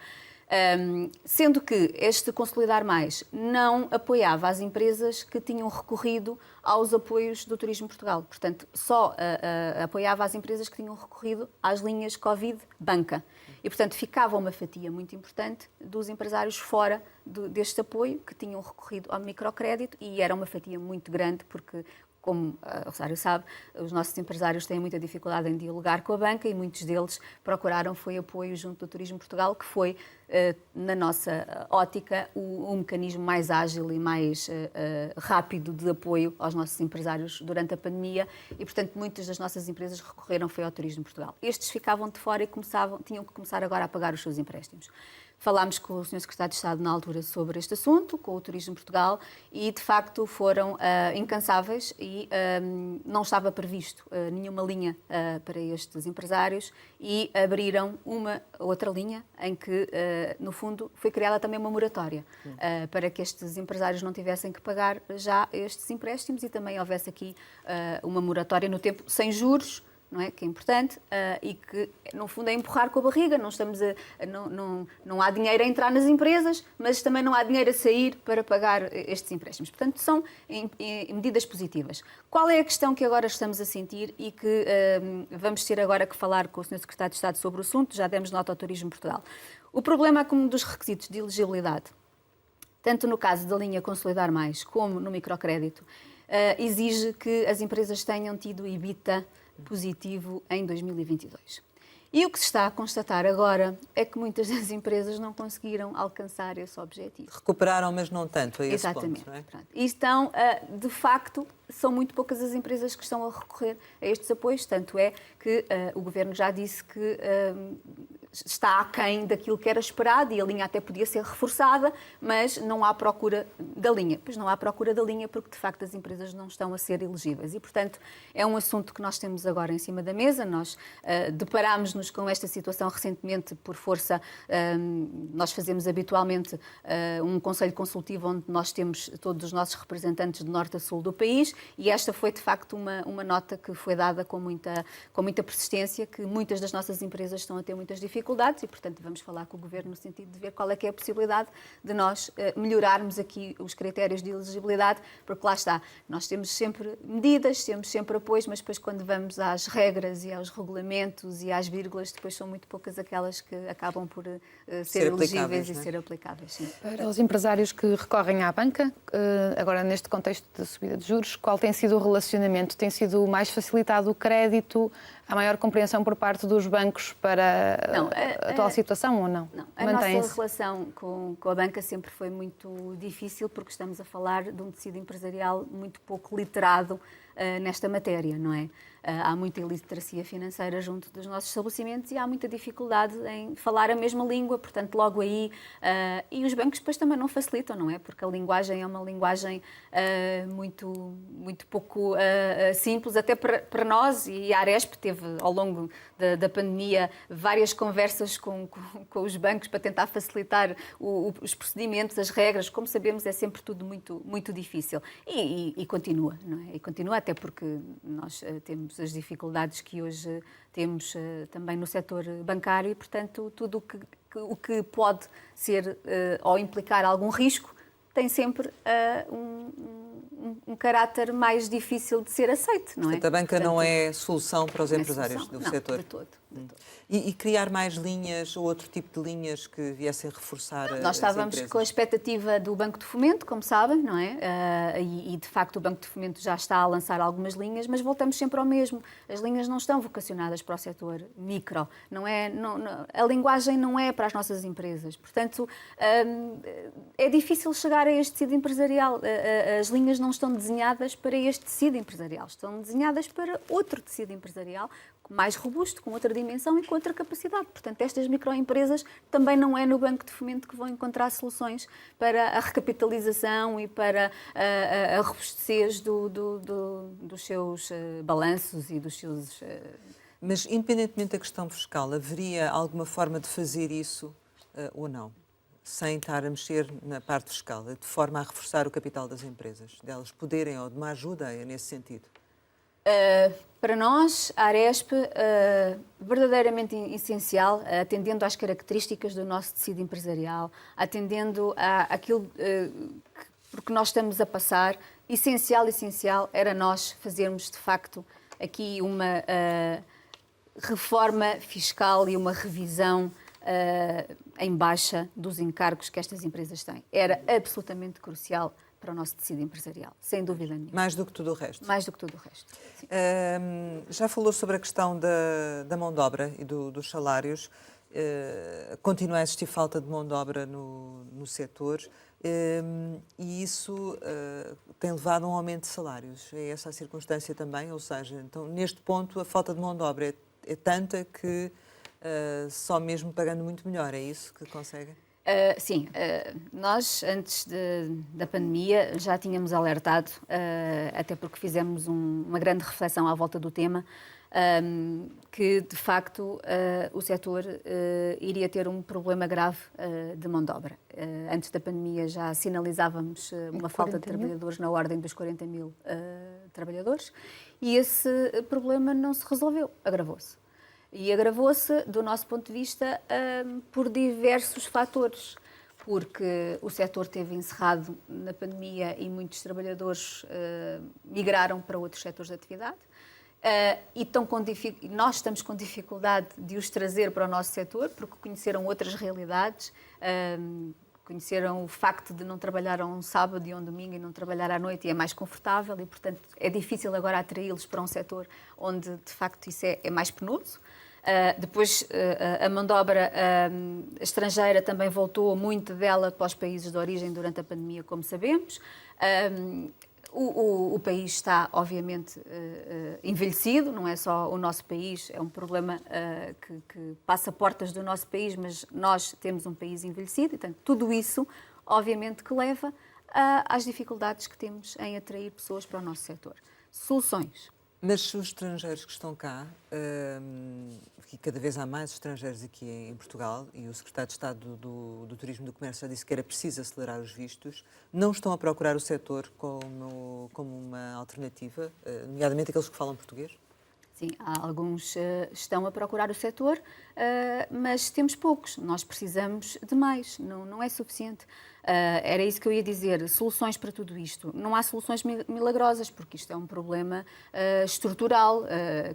sendo que este Consolidar Mais não apoiava as empresas que tinham recorrido aos apoios do Turismo Portugal. Portanto, só apoiava as empresas que tinham recorrido às linhas Covid Banca. E, portanto, ficava uma fatia muito importante dos empresários fora deste apoio, que tinham recorrido ao microcrédito, e era uma fatia muito grande, porque, como o Rosário sabe, os nossos empresários têm muita dificuldade em dialogar com a banca e muitos deles procuraram apoio junto do Turismo Portugal, que foi, na nossa ótica, o mecanismo mais ágil e mais rápido de apoio aos nossos empresários durante a pandemia e, portanto, muitas das nossas empresas recorreram ao Turismo Portugal. Estes ficavam de fora e tinham que começar agora a pagar os seus empréstimos. Falámos com o Sr. Secretário de Estado na altura sobre este assunto, com o Turismo Portugal, e de facto foram incansáveis e não estava previsto nenhuma linha para estes empresários e abriram uma outra linha em que, no fundo, foi criada também uma moratória para que estes empresários não tivessem que pagar já estes empréstimos e também houvesse aqui uma moratória no tempo sem juros, não é? Que é importante e que, no fundo, é empurrar com a barriga. Não há dinheiro a entrar nas empresas, mas também não há dinheiro a sair para pagar estes empréstimos. Portanto, são medidas positivas. Qual é a questão que agora estamos a sentir e que vamos ter agora que falar com o Sr. Secretário de Estado sobre o assunto? Já demos nota ao Turismo Portugal. O problema é como dos requisitos de elegibilidade, tanto no caso da linha Consolidar Mais como no microcrédito, exige que as empresas tenham tido EBITDA positivo em 2022. E o que se está a constatar agora é que muitas das empresas não conseguiram alcançar esse objetivo. Recuperaram, mas não tanto a esse Exatamente. ponto, não é? E estão, de facto, são muito poucas as empresas que estão a recorrer a estes apoios, tanto é que o Governo já disse que está aquém daquilo que era esperado e a linha até podia ser reforçada, mas não há procura da linha. Pois não há procura da linha porque, de facto, as empresas não estão a ser elegíveis. E, portanto, é um assunto que nós temos agora em cima da mesa. Nós deparámos-nos com esta situação recentemente por força. Nós fazemos habitualmente um conselho consultivo onde nós temos todos os nossos representantes de norte a sul do país e esta foi, de facto, uma nota que foi dada com muita persistência, que muitas das nossas empresas estão a ter muitas dificuldades e, portanto, vamos falar com o Governo no sentido de ver qual é que é a possibilidade de nós melhorarmos aqui os critérios de elegibilidade, porque lá está, nós temos sempre medidas, temos sempre apoios, mas depois quando vamos às regras e aos regulamentos e às vírgulas, depois são muito poucas aquelas que acabam por ser elegíveis e ser aplicáveis. Sim. Para os empresários que recorrem à banca, agora neste contexto de subida de juros, qual tem sido o relacionamento? Tem sido mais facilitado o crédito? Há maior compreensão por parte dos bancos para a atual situação ou não? Não, a nossa relação com a banca sempre foi muito difícil porque estamos a falar de um tecido empresarial muito pouco literado nesta matéria, não é? Há muita iliteracia financeira junto dos nossos estabelecimentos e há muita dificuldade em falar a mesma língua, portanto, logo aí... e os bancos depois também não facilitam, não é? Porque a linguagem é uma linguagem muito pouco simples, até para nós, e a Aresp teve, ao longo da pandemia, várias conversas com os bancos para tentar facilitar os procedimentos, as regras. Como sabemos, é sempre tudo muito difícil. E continua, não é? E continua até porque nós temos as dificuldades que hoje temos também no setor bancário e, portanto, tudo o que pode ser ou implicar algum risco tem sempre um caráter mais difícil de ser aceito, não é? Portanto, a banca não é solução para os empresários do não, setor? De todo. E criar mais linhas ou outro tipo de linhas que viessem reforçar as empresas? Nós estávamos com a expectativa do Banco de Fomento, como sabem, não é? E de facto o Banco de Fomento já está a lançar algumas linhas, mas voltamos sempre ao mesmo. As linhas não estão vocacionadas para o setor micro, a linguagem não é para as nossas empresas. Portanto, é difícil chegar a este tecido empresarial. As linhas não estão desenhadas para este tecido empresarial, estão desenhadas para outro tecido empresarial mais robusto, com outra dimensão e com outra capacidade. Portanto, estas microempresas também não é no Banco de Fomento que vão encontrar soluções para a recapitalização e para a robustez dos seus balanços e dos seus... Mas, independentemente da questão fiscal, haveria alguma forma de fazer isso ou não? Sem estar a mexer na parte fiscal, de forma a reforçar o capital das empresas, delas poderem ou de uma ajuda nesse sentido? Para nós, a Aresp, verdadeiramente essencial, atendendo às características do nosso tecido empresarial, atendendo àquilo por que nós estamos a passar, essencial era nós fazermos, de facto, aqui uma reforma fiscal e uma revisão em baixa dos encargos que estas empresas têm. Era absolutamente crucial para o nosso tecido empresarial, sem dúvida nenhuma. Mais do que tudo o resto? Mais do que tudo o resto. Já falou sobre a questão da mão de obra e dos salários. Continua a existir falta de mão de obra no setor e isso tem levado a um aumento de salários. É essa a circunstância também? Ou seja, então, neste ponto, a falta de mão de obra é tanta que só mesmo pagando muito melhor, é isso que conseguem? Sim, nós antes da pandemia já tínhamos alertado, até porque fizemos uma grande reflexão à volta do tema, que de facto o setor iria ter um problema grave de mão de obra. Antes da pandemia já sinalizávamos uma falta de trabalhadores na ordem dos 40 mil trabalhadores e esse problema não se resolveu, agravou-se. E agravou-se, do nosso ponto de vista, por diversos fatores. Porque o setor esteve encerrado na pandemia e muitos trabalhadores migraram para outros setores de atividade. E nós estamos com dificuldade de os trazer para o nosso setor, porque conheceram outras realidades, conheceram o facto de não trabalhar a um sábado e um domingo e não trabalhar à noite e é mais confortável e, portanto, é difícil agora atraí-los para um setor onde, de facto, isso é mais penoso. Depois, a mão de obra estrangeira também voltou, muito dela, para os países de origem durante a pandemia, como sabemos. O país está, obviamente, envelhecido, não é só o nosso país, é um problema que passa portas do nosso país, mas nós temos um país envelhecido, e, portanto, tudo isso, obviamente, que leva às dificuldades que temos em atrair pessoas para o nosso setor. Soluções. Mas os estrangeiros que estão cá, e cada vez há mais estrangeiros aqui em Portugal, e o Secretário de Estado do Turismo e do Comércio já disse que era preciso acelerar os vistos, não estão a procurar o setor como uma alternativa, nomeadamente aqueles que falam português? Sim, há alguns estão a procurar o setor, mas temos poucos. Nós precisamos de mais, não é suficiente. Era isso que eu ia dizer, soluções para tudo isto. Não há soluções milagrosas, porque isto é um problema estrutural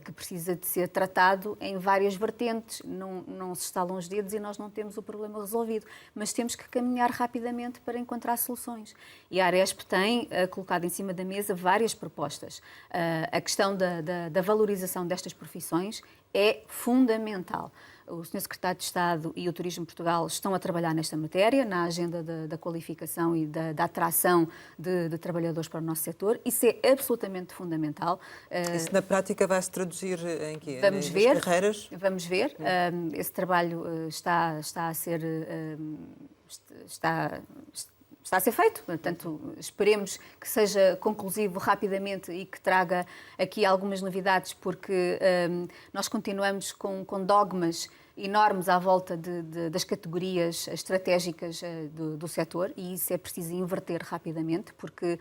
que precisa de ser tratado em várias vertentes. Não se estalam os dedos e nós não temos o problema resolvido, mas temos que caminhar rapidamente para encontrar soluções. E a Aresp tem colocado em cima da mesa várias propostas. A questão da valorização destas profissões é fundamental. O Sr. Secretário de Estado e o Turismo de Portugal estão a trabalhar nesta matéria, na agenda da qualificação e da atração de trabalhadores para o nosso setor. Isso é absolutamente fundamental. Isso na prática vai se traduzir em quê? Vamos Nas ver. carreiras? Vamos ver. Esse trabalho está a ser... Está a ser feito, portanto, esperemos que seja conclusivo rapidamente e que traga aqui algumas novidades, porque nós continuamos com dogmas enormes à volta das categorias estratégicas do setor, e isso é preciso inverter rapidamente, porque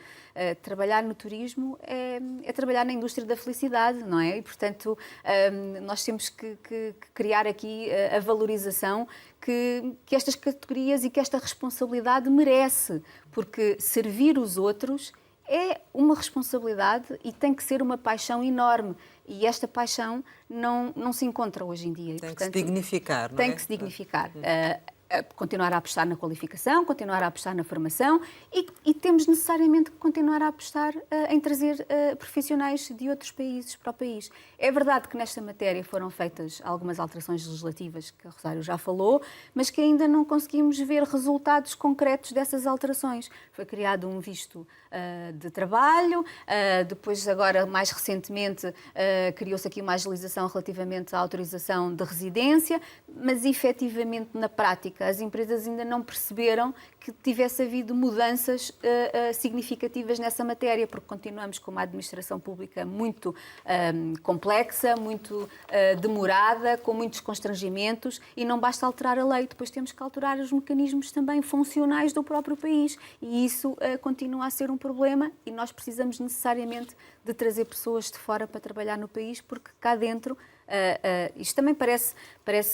trabalhar no turismo é trabalhar na indústria da felicidade, não é? E, portanto, nós temos que criar aqui a valorização que estas categorias e que esta responsabilidade merece, porque servir os outros é uma responsabilidade e tem que ser uma paixão enorme. E esta paixão não se encontra hoje em dia. Tem que se dignificar, não é? Tem que se dignificar. Continuar a apostar na qualificação, continuar a apostar na formação e temos necessariamente que continuar a apostar em trazer profissionais de outros países para o país. É verdade que nesta matéria foram feitas algumas alterações legislativas, que a Rosário já falou, mas que ainda não conseguimos ver resultados concretos dessas alterações. Foi criado um visto de trabalho, depois agora, mais recentemente, criou-se aqui uma agilização relativamente à autorização de residência, mas efetivamente na prática as empresas ainda não perceberam que tivesse havido mudanças significativas nessa matéria, porque continuamos com uma administração pública muito complexa, muito demorada, com muitos constrangimentos, e não basta alterar a lei, depois temos que alterar os mecanismos também funcionais do próprio país, e isso continua a ser um problema, e nós precisamos necessariamente de trazer pessoas de fora para trabalhar no país, porque cá dentro isto também parece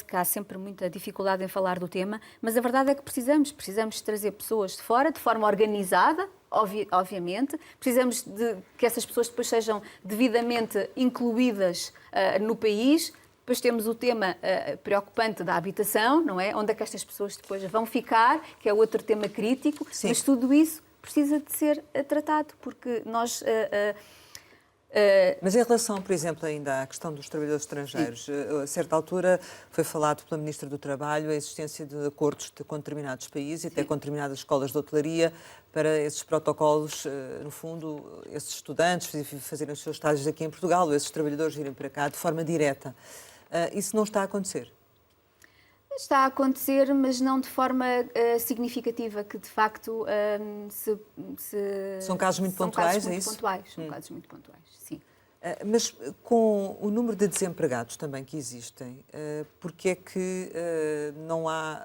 que há sempre muita dificuldade em falar do tema, mas a verdade é que precisamos de trazer pessoas de fora, de forma organizada, obviamente. Precisamos de que essas pessoas depois sejam devidamente incluídas no país. Depois temos o tema preocupante da habitação, não é? Onde é que estas pessoas depois vão ficar, que é outro tema crítico. Sim. Mas tudo isso precisa de ser tratado, porque nós... Mas em relação, por exemplo, ainda à questão dos trabalhadores estrangeiros, a certa altura foi falado pela Ministra do Trabalho a existência de acordos com determinados países e até com determinadas escolas de hotelaria para esses protocolos, no fundo, esses estudantes fazerem os seus estágios aqui em Portugal, ou esses trabalhadores virem para cá de forma direta. Isso não está a acontecer? Está a acontecer, mas não de forma significativa, que de facto São casos muito pontuais, é isso? São casos muito pontuais, sim. Mas com o número de desempregados também que existem, porque é que não há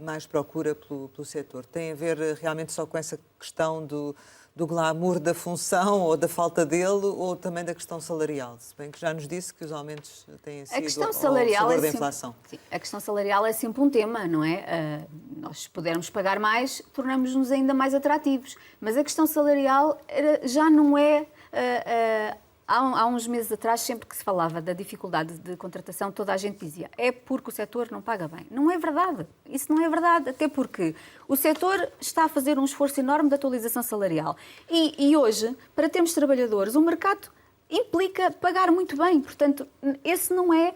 mais procura pelo setor? Tem a ver realmente só com essa questão do glamour da função ou da falta dele, ou também da questão salarial? Se bem que já nos disse que os aumentos têm sido ao favor da inflação. Sim, a questão salarial é sempre um tema, não é? Nós, se pudermos pagar mais, tornamos-nos ainda mais atrativos. Mas a questão salarial já não é... Há uns meses atrás, sempre que se falava da dificuldade de contratação, toda a gente dizia é porque o setor não paga bem. Não é verdade. Isso não é verdade, até porque o setor está a fazer um esforço enorme de atualização salarial. E hoje, para termos trabalhadores, o mercado implica pagar muito bem. Portanto, esse não é...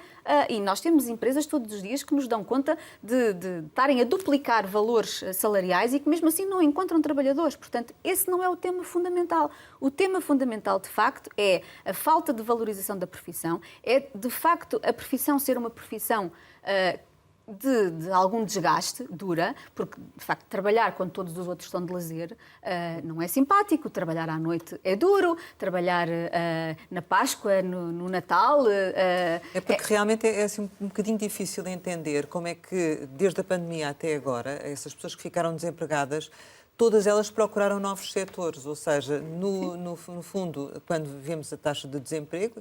e nós temos empresas todos os dias que nos dão conta de estarem a duplicar valores salariais e que mesmo assim não encontram trabalhadores. Portanto, esse não é o tema fundamental. O tema fundamental, de facto, é a falta de valorização da profissão, é, de facto, a profissão ser uma profissão de algum desgaste, dura, porque, de facto, trabalhar quando todos os outros estão de lazer não é simpático, trabalhar à noite é duro, trabalhar na Páscoa, no Natal... É porque realmente é assim, um bocadinho difícil de entender como é que, desde a pandemia até agora, essas pessoas que ficaram desempregadas, todas elas procuraram novos setores, ou seja, no fundo, quando vemos a taxa de desemprego,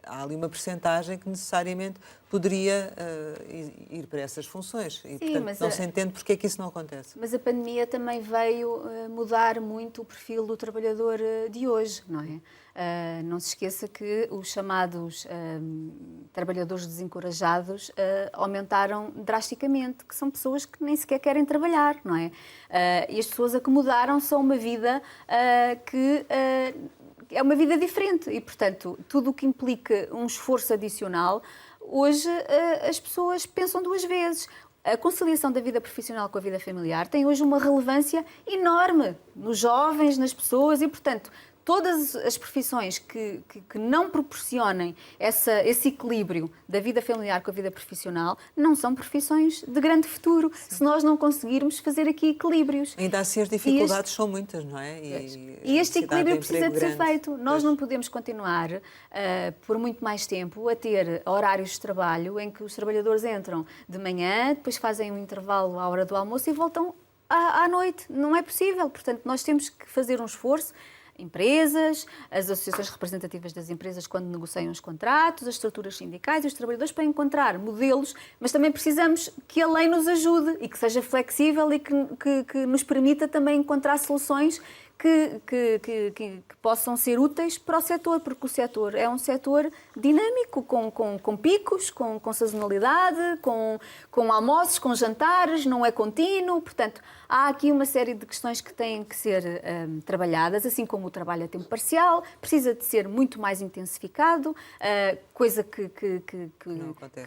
há ali uma percentagem que necessariamente poderia ir para essas funções. E, portanto, não se entende porque é que isso não acontece. Mas a pandemia também veio mudar muito o perfil do trabalhador de hoje, não é? Não se esqueça que os chamados trabalhadores desencorajados aumentaram drasticamente, que são pessoas que nem sequer querem trabalhar, não é? E as pessoas acomodaram-se a uma vida que é uma vida diferente e, portanto, tudo o que implica um esforço adicional, hoje as pessoas pensam duas vezes. A conciliação da vida profissional com a vida familiar tem hoje uma relevância enorme nos jovens, nas pessoas e, portanto, todas as profissões que não proporcionem esse equilíbrio da vida familiar com a vida profissional não são profissões de grande futuro, se nós não conseguirmos fazer aqui equilíbrios. Ainda assim as dificuldades são muitas, não é? E este equilíbrio precisa de ser feito. Nós não podemos continuar por muito mais tempo a ter horários de trabalho em que os trabalhadores entram de manhã, depois fazem um intervalo à hora do almoço e voltam à noite. Não é possível. Portanto, nós temos que fazer um esforço. Empresas, as associações representativas das empresas quando negociam os contratos, as estruturas sindicais e os trabalhadores para encontrar modelos, mas também precisamos que a lei nos ajude e que seja flexível e que nos permita também encontrar soluções que possam ser úteis para o setor, porque o setor é um setor dinâmico, com picos, com sazonalidade, com almoços, com jantares, não é contínuo. Portanto, há aqui uma série de questões que têm que ser trabalhadas, assim como o trabalho a tempo parcial, precisa de ser muito mais intensificado, coisa que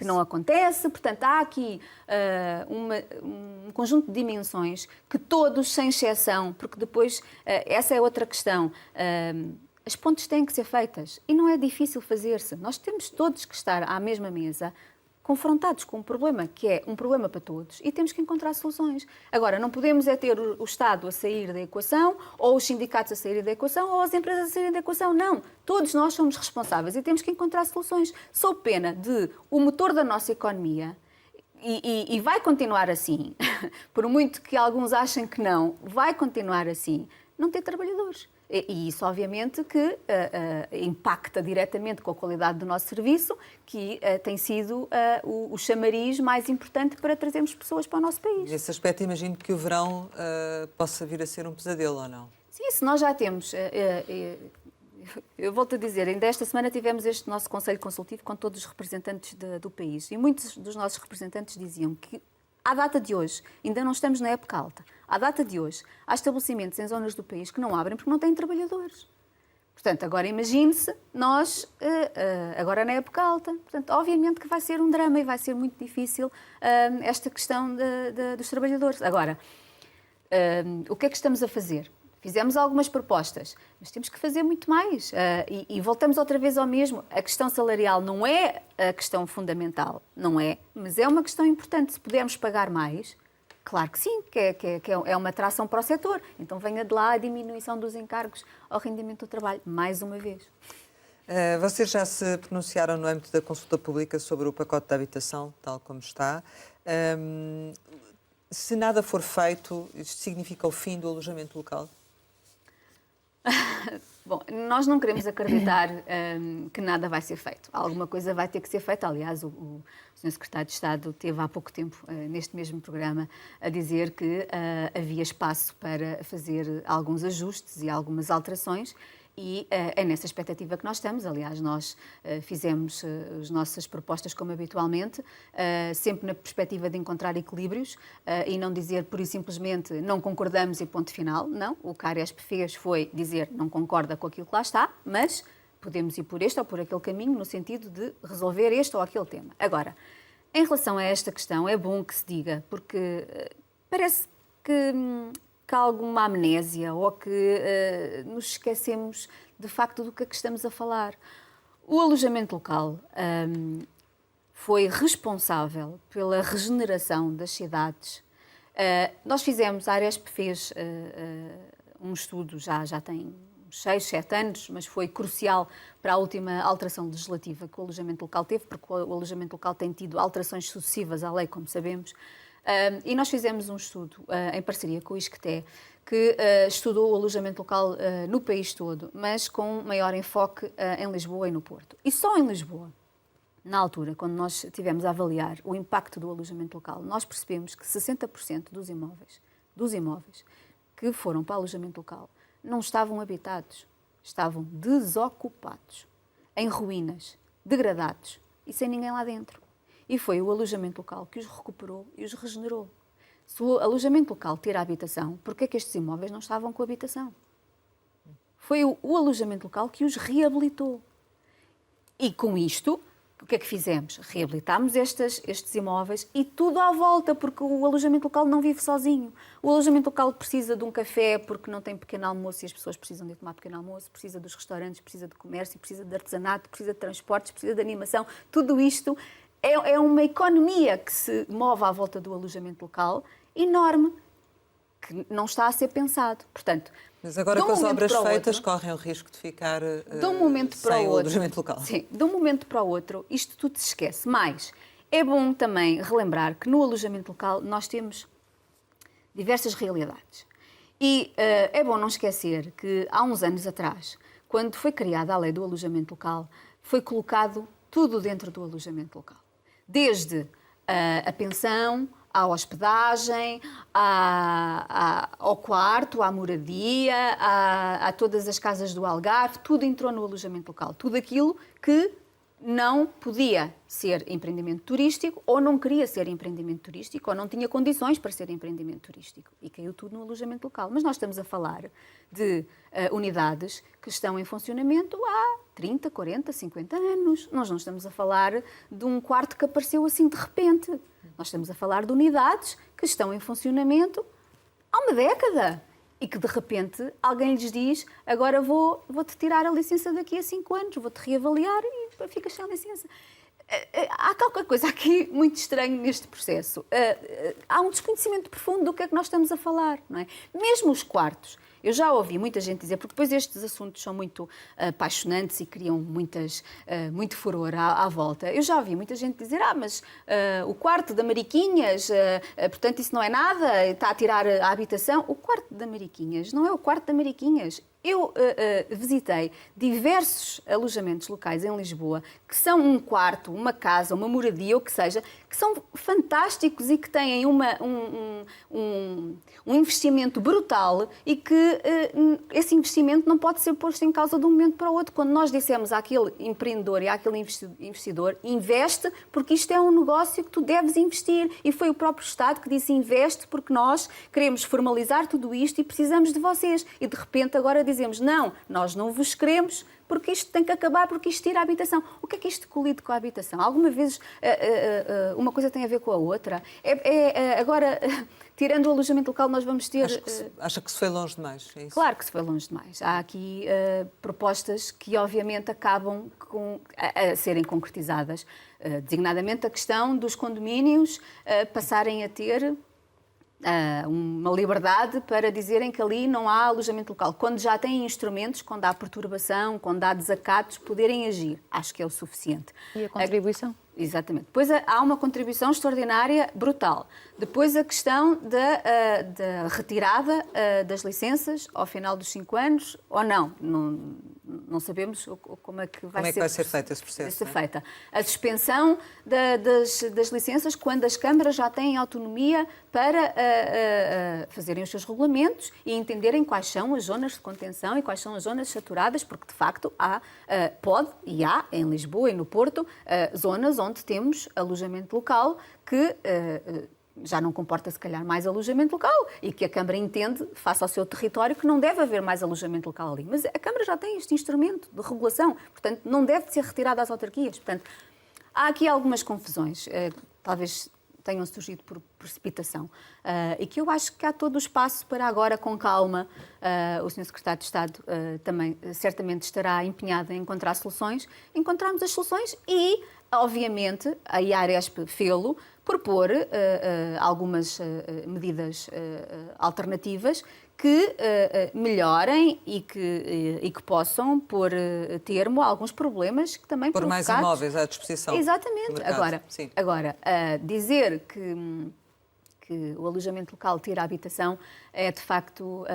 não acontece. Portanto, há aqui um conjunto de dimensões que todos, sem exceção, porque depois essa é outra questão, as pontes têm que ser feitas e não é difícil fazer-se. Nós temos todos que estar à mesma mesa, confrontados com um problema que é um problema para todos e temos que encontrar soluções. Agora, não podemos ter o Estado a sair da equação, ou os sindicatos a saírem da equação, ou as empresas a saírem da equação. Não. Todos nós somos responsáveis e temos que encontrar soluções. Sou pena de o motor da nossa economia, e vai continuar assim, por muito que alguns achem que não, vai continuar assim, não ter trabalhadores. E isso, obviamente, que impacta diretamente com a qualidade do nosso serviço, que tem sido o chamariz mais importante para trazermos pessoas para o nosso país. Nesse aspecto, imagino que o verão possa vir a ser um pesadelo, ou não? Sim, se nós já temos... Eu volto a dizer, ainda esta semana tivemos este nosso Conselho Consultivo com todos os representantes do país e muitos dos nossos representantes diziam que, à data de hoje, ainda não estamos na época alta, à data de hoje, há estabelecimentos em zonas do país que não abrem porque não têm trabalhadores. Portanto, agora imagine-se nós, agora na época alta. Portanto, obviamente que vai ser um drama e vai ser muito difícil esta questão dos trabalhadores. Agora, o que é que estamos a fazer? Fizemos algumas propostas, mas temos que fazer muito mais. E voltamos outra vez ao mesmo. A questão salarial não é a questão fundamental, não é, mas é uma questão importante. Se pudermos pagar mais, claro que sim, que é uma atração para o setor. Então venha de lá a diminuição dos encargos ao rendimento do trabalho, mais uma vez. Vocês já se pronunciaram no âmbito da consulta pública sobre o pacote de habitação, tal como está. Se nada for feito, isto significa o fim do alojamento local? Bom, nós não queremos acreditar que nada vai ser feito. Alguma coisa vai ter que ser feita. Aliás, o Sr. Secretário de Estado teve há pouco tempo, neste mesmo programa, a dizer que havia espaço para fazer alguns ajustes e algumas alterações. E é nessa expectativa que nós estamos. Aliás, nós fizemos as nossas propostas como habitualmente, sempre na perspectiva de encontrar equilíbrios e não dizer, pura e simplesmente, não concordamos e ponto final. Não, o que a Aresp fez foi dizer não concorda com aquilo que lá está, mas podemos ir por este ou por aquele caminho no sentido de resolver este ou aquele tema. Agora, em relação a esta questão, é bom que se diga, porque parece que há alguma amnésia ou que nos esquecemos de facto do que é que estamos a falar. O alojamento local foi responsável pela regeneração das cidades. Nós fizemos, a Aresp fez um estudo, já tem 6, 7 anos, mas foi crucial para a última alteração legislativa que o alojamento local teve, porque o alojamento local tem tido alterações sucessivas à lei, como sabemos. E nós fizemos um estudo em parceria com o ISCTE, que estudou o alojamento local no país todo, mas com maior enfoque em Lisboa e no Porto. E só em Lisboa, na altura, quando nós tivemos a avaliar o impacto do alojamento local, nós percebemos que 60% dos imóveis que foram para o alojamento local não estavam habitados, estavam desocupados, em ruínas, degradados e sem ninguém lá dentro. E foi o alojamento local que os recuperou e os regenerou. Se o alojamento local ter a habitação, por que é que estes imóveis não estavam com habitação? Foi o alojamento local que os reabilitou. E com isto, o que é que fizemos? Reabilitámos estes imóveis e tudo à volta, porque o alojamento local não vive sozinho. O alojamento local precisa de um café porque não tem pequeno almoço e as pessoas precisam de tomar pequeno almoço, precisa dos restaurantes, precisa de comércio, precisa de artesanato, precisa de transportes, precisa de animação. Tudo isto é uma economia que se move à volta do alojamento local enorme, que não está a ser pensado. Portanto, mas agora com as obras feitas correm o risco de ficar de um momento para sem o o outro, alojamento local. Sim, de um momento para o outro, isto tudo se esquece. Mas é bom também relembrar que no alojamento local nós temos diversas realidades. E é bom não esquecer que há uns anos atrás, quando foi criada a lei do alojamento local, foi colocado tudo dentro do alojamento local. Desde a pensão, à hospedagem, ao quarto, à moradia, a todas as casas do Algarve, tudo entrou no alojamento local. Tudo aquilo que não podia ser empreendimento turístico, ou não queria ser empreendimento turístico, ou não tinha condições para ser empreendimento turístico. E caiu tudo no alojamento local. Mas nós estamos a falar de unidades que estão em funcionamento há 30, 40, 50 anos. Nós não estamos a falar de um quarto que apareceu assim de repente. Nós estamos a falar de unidades que estão em funcionamento há uma década e que de repente alguém lhes diz: agora vou-te tirar a licença daqui a 5 anos, vou-te reavaliar e ficas sem licença. Há qualquer coisa aqui muito estranho neste processo. Há um desconhecimento profundo do que é que nós estamos a falar, não é? Mesmo os quartos. Eu já ouvi muita gente dizer, porque depois estes assuntos são muito apaixonantes e criam muito furor à volta. Eu já ouvi muita gente dizer: mas o quarto da Mariquinhas, portanto isso não é nada, está a tirar a habitação. O quarto da Mariquinhas não é o quarto da Mariquinhas. Eu visitei diversos alojamentos locais em Lisboa que são um quarto, uma casa, uma moradia, ou que seja, que são fantásticos e que têm um investimento brutal e que esse investimento não pode ser posto em causa de um momento para o outro. Quando nós dissemos àquele empreendedor e àquele investidor: investe porque isto é um negócio que tu deves investir. E foi o próprio Estado que disse: investe porque nós queremos formalizar tudo isto e precisamos de vocês. E de repente agora dizemos: não, nós não vos queremos porque isto tem que acabar, porque isto tira a habitação. O que é que isto colide com a habitação? Alguma vez uma coisa tem a ver com a outra? Agora, tirando o alojamento local, nós vamos ter... Acha que se foi longe demais? É isso? Claro que se foi longe demais. Há aqui propostas que, obviamente, acabam a serem concretizadas. Designadamente a questão dos condomínios passarem a ter uma liberdade para dizerem que ali não há alojamento local. Quando já têm instrumentos, quando há perturbação, quando há desacatos, poderem agir. Acho que é o suficiente. E a contribuição? Exatamente. Depois há uma contribuição extraordinária brutal. Depois a questão da retirada das licenças ao final dos 5 anos, ou não. Não sabemos como é que vai ser feito esse processo. Feita. A suspensão das licenças quando as câmaras já têm autonomia para fazerem os seus regulamentos e entenderem quais são as zonas de contenção e quais são as zonas saturadas, porque de facto há em Lisboa e no Porto zonas onde temos alojamento local que já não comporta, se calhar, mais alojamento local e que a Câmara entende, face ao seu território, que não deve haver mais alojamento local ali. Mas a Câmara já tem este instrumento de regulação, portanto, não deve ser retirado às autarquias. Portanto, há aqui algumas confusões, talvez tenham surgido por precipitação, e que eu acho que há todo o espaço para agora, com calma, o Sr. Secretário de Estado também certamente estará empenhado em encontrar soluções, encontrarmos as soluções e obviamente, a Aresp fê-lo por pôr algumas medidas alternativas que melhorem e que possam pôr termo a alguns problemas que também Pôr mais provocados. imóveis à disposição. Exatamente. do mercado. Sim. Agora dizer que o alojamento local tira a habitação é, de facto,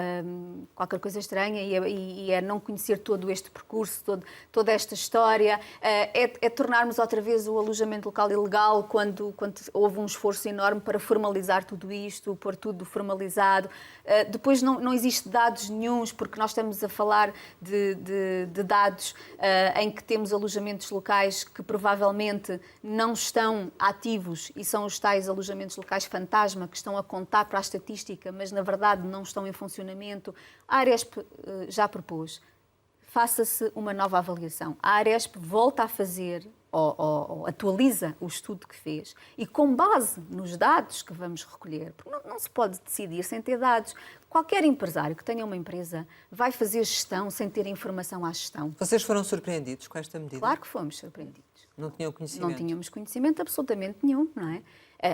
qualquer coisa estranha e é não conhecer todo este percurso, toda esta história, é tornarmos outra vez o alojamento local ilegal quando houve um esforço enorme para formalizar tudo isto, pôr tudo formalizado. Depois não existe dados nenhuns, porque nós estamos a falar de dados em que temos alojamentos locais que provavelmente não estão ativos e são os tais alojamentos locais fantasma que estão a contar para a estatística, mas na verdade não estão em funcionamento. A Aresp já propôs, faça-se uma nova avaliação. A Aresp volta a fazer ou atualiza o estudo que fez e com base nos dados que vamos recolher, porque não se pode decidir sem ter dados. Qualquer empresário que tenha uma empresa vai fazer gestão sem ter informação à gestão. Vocês foram surpreendidos com esta medida? Claro que fomos surpreendidos. Não tinham conhecimento? Não tínhamos conhecimento absolutamente nenhum, não é?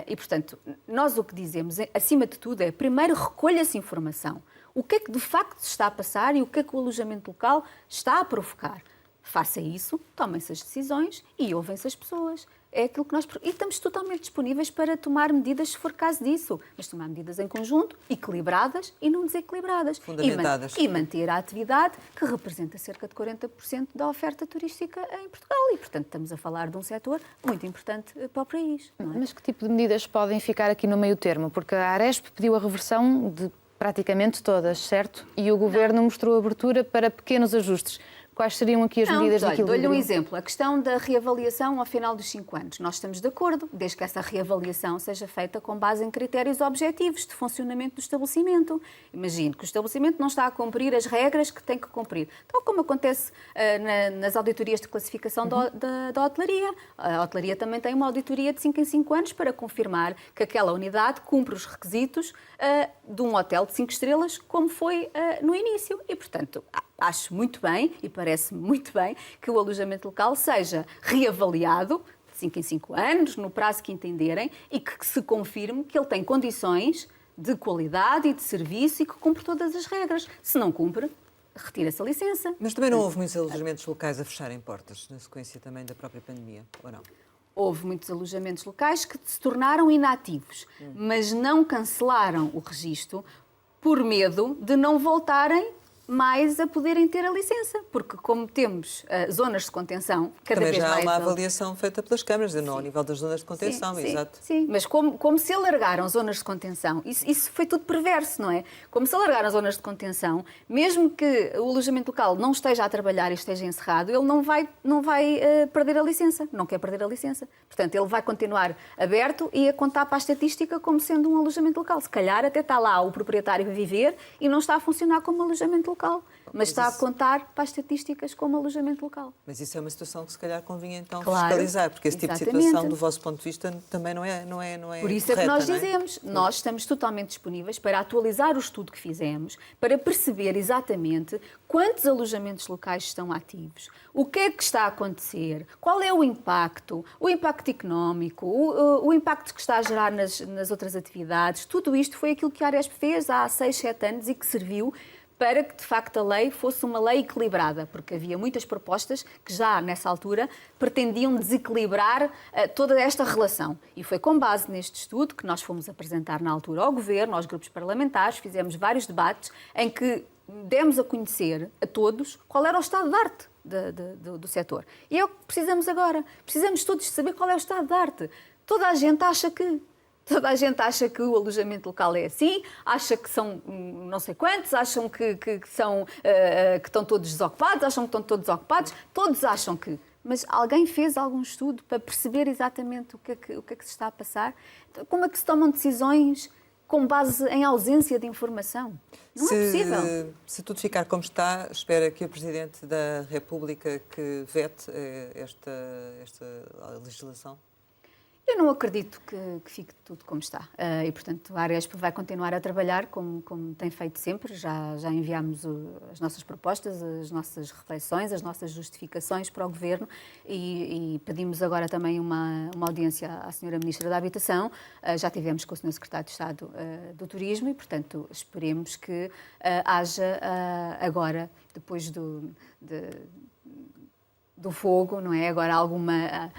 E, portanto, nós o que dizemos, acima de tudo, é primeiro recolha-se informação. O que é que de facto se está a passar e o que é que o alojamento local está a provocar. Faça isso, tomem-se as decisões e ouvem-se as pessoas. É aquilo que nós... E estamos totalmente disponíveis para tomar medidas se for caso disso. Mas tomar medidas em conjunto, equilibradas e não desequilibradas. Fundamentadas. E manter a atividade que representa cerca de 40% da oferta turística em Portugal. E, portanto, estamos a falar de um setor muito importante para o país. Não é? Mas que tipo de medidas podem ficar aqui no meio termo? Porque a Aresp pediu a reversão de praticamente todas, certo? E o Governo mostrou abertura para pequenos ajustes. Quais seriam aqui as medidas de equilíbrio? Dou-lhe um exemplo. A questão da reavaliação ao final dos 5 anos. Nós estamos de acordo, desde que essa reavaliação seja feita com base em critérios objetivos de funcionamento do estabelecimento. Imagine que o estabelecimento não está a cumprir as regras que tem que cumprir. Tal como acontece nas auditorias de classificação da hotelaria. A hotelaria também tem uma auditoria de 5 em 5 anos para confirmar que aquela unidade cumpre os requisitos de um hotel de 5 estrelas, como foi no início. E, portanto, acho muito bem e parece-me muito bem que o alojamento local seja reavaliado de 5 em 5 anos, no prazo que entenderem, e que se confirme que ele tem condições de qualidade e de serviço e que cumpre todas as regras. Se não cumpre, retira-se a licença. Mas também não houve muitos alojamentos locais a fecharem portas, na sequência também da própria pandemia, ou não? Houve muitos alojamentos locais que se tornaram inativos, mas não cancelaram o registro por medo de não voltarem mais a poderem ter a licença, porque como temos zonas de contenção cada Também vez já há mais... uma avaliação feita pelas câmaras, não ao nível das zonas de contenção, Sim, exato. sim, mas como se alargaram zonas de contenção, isso foi tudo perverso, não é? Como se alargaram zonas de contenção, mesmo que o alojamento local não esteja a trabalhar e esteja encerrado, ele não vai perder a licença, não quer perder a licença. Portanto, ele vai continuar aberto e a contar para a estatística como sendo um alojamento local. Se calhar até está lá o proprietário a viver e não está a funcionar como alojamento local, mas está a contar para as estatísticas como alojamento local. Mas isso é uma situação que se calhar convinha então Claro, fiscalizar, porque esse tipo de exatamente. situação, do vosso ponto de vista, também não é Por isso correta, é que nós não é? dizemos, nós estamos totalmente disponíveis para atualizar o estudo que fizemos, para perceber exatamente quantos alojamentos locais estão ativos, o que é que está a acontecer, qual é o impacto económico, o impacto que está a gerar nas outras atividades. Tudo isto foi aquilo que a Aresp fez há 6, 7 anos e que serviu para que, de facto, a lei fosse uma lei equilibrada, porque havia muitas propostas que já, nessa altura, pretendiam desequilibrar toda esta relação. E foi com base neste estudo que nós fomos apresentar na altura ao Governo, aos grupos parlamentares, fizemos vários debates em que demos a conhecer a todos qual era o estado de arte do setor. E é o que precisamos agora. Precisamos todos saber qual é o estado de arte. Toda a gente acha que o alojamento local é assim, acha que são não sei quantos, acham que estão todos desocupados, acham que estão todos ocupados, todos acham que... Mas alguém fez algum estudo para perceber exatamente o que é que se está a passar? Como é que se tomam decisões com base em ausência de informação? Não é possível. Se tudo ficar como está, espera que o Presidente da República que vete esta legislação? Eu não acredito que fique tudo como está. E, portanto, a Aresp vai continuar a trabalhar como tem feito sempre. Já enviámos as nossas propostas, as nossas reflexões, as nossas justificações para o Governo e pedimos agora também uma audiência à Sra. Ministra da Habitação. Já tivemos com o Sr. Secretário de Estado do Turismo e, portanto, esperemos que haja agora, depois do fogo, não é? Agora alguma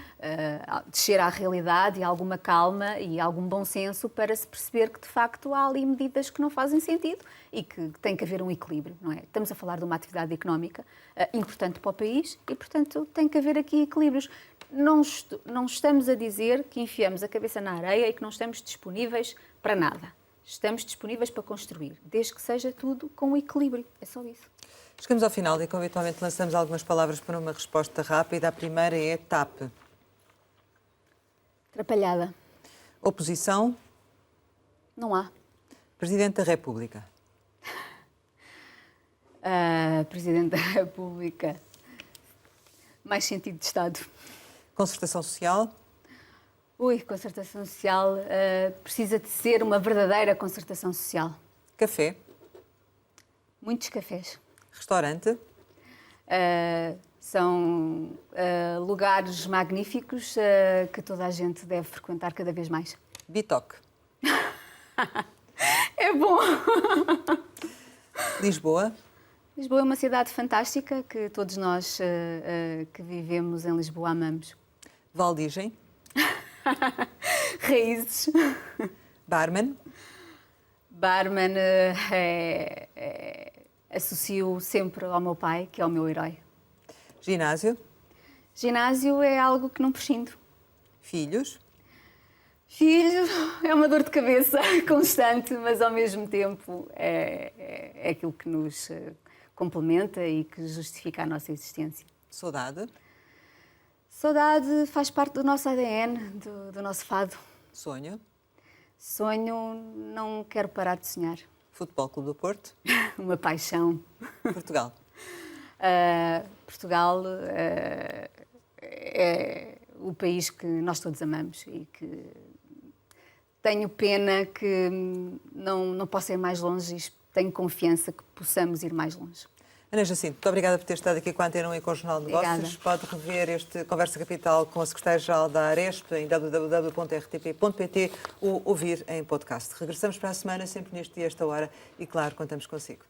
descer à realidade e alguma calma e algum bom senso para se perceber que de facto há ali medidas que não fazem sentido e que tem que haver um equilíbrio, não é? Estamos a falar de uma atividade económica importante para o país e, portanto, tem que haver aqui equilíbrios. Não estamos a dizer que enfiamos a cabeça na areia e que não estamos disponíveis para nada. Estamos disponíveis para construir, desde que seja tudo com equilíbrio. É só isso. Chegamos ao final e, como habitualmente, lançamos algumas palavras para uma resposta rápida. A primeira é TAP. Atrapalhada. Oposição. Não há. Presidente da República. Presidente da República. Mais sentido de Estado. Concertação social. Concertação social precisa de ser uma verdadeira concertação social. Café. Muitos cafés. Restaurante. São lugares magníficos que toda a gente deve frequentar cada vez mais. Bitoque. É bom! Lisboa. Lisboa é uma cidade fantástica que todos nós que vivemos em Lisboa amamos. Valdigem. Raízes. Barman. Barman associo sempre ao meu pai, que é o meu herói. Ginásio. Ginásio é algo que não prescindo. Filhos. Filho é uma dor de cabeça constante, mas ao mesmo tempo é aquilo que nos complementa e que justifica a nossa existência. Saudade. Saudade faz parte do nosso ADN, do nosso fado. Sonho. Sonho, não quero parar de sonhar. Futebol Clube do Porto. Uma paixão. Portugal. Portugal é o país que nós todos amamos e que tenho pena que não possa ir mais longe e tenho confiança que possamos ir mais longe. Ana Jacinto, muito obrigada por ter estado aqui com a Antena 1 e com o Jornal de Negócios. Obrigada. Pode rever este Conversa Capital com a Secretária-Geral da Aresp em www.rtp.pt ou ouvir em podcast. Regressamos para a semana, sempre neste dia, esta hora, e claro, contamos consigo.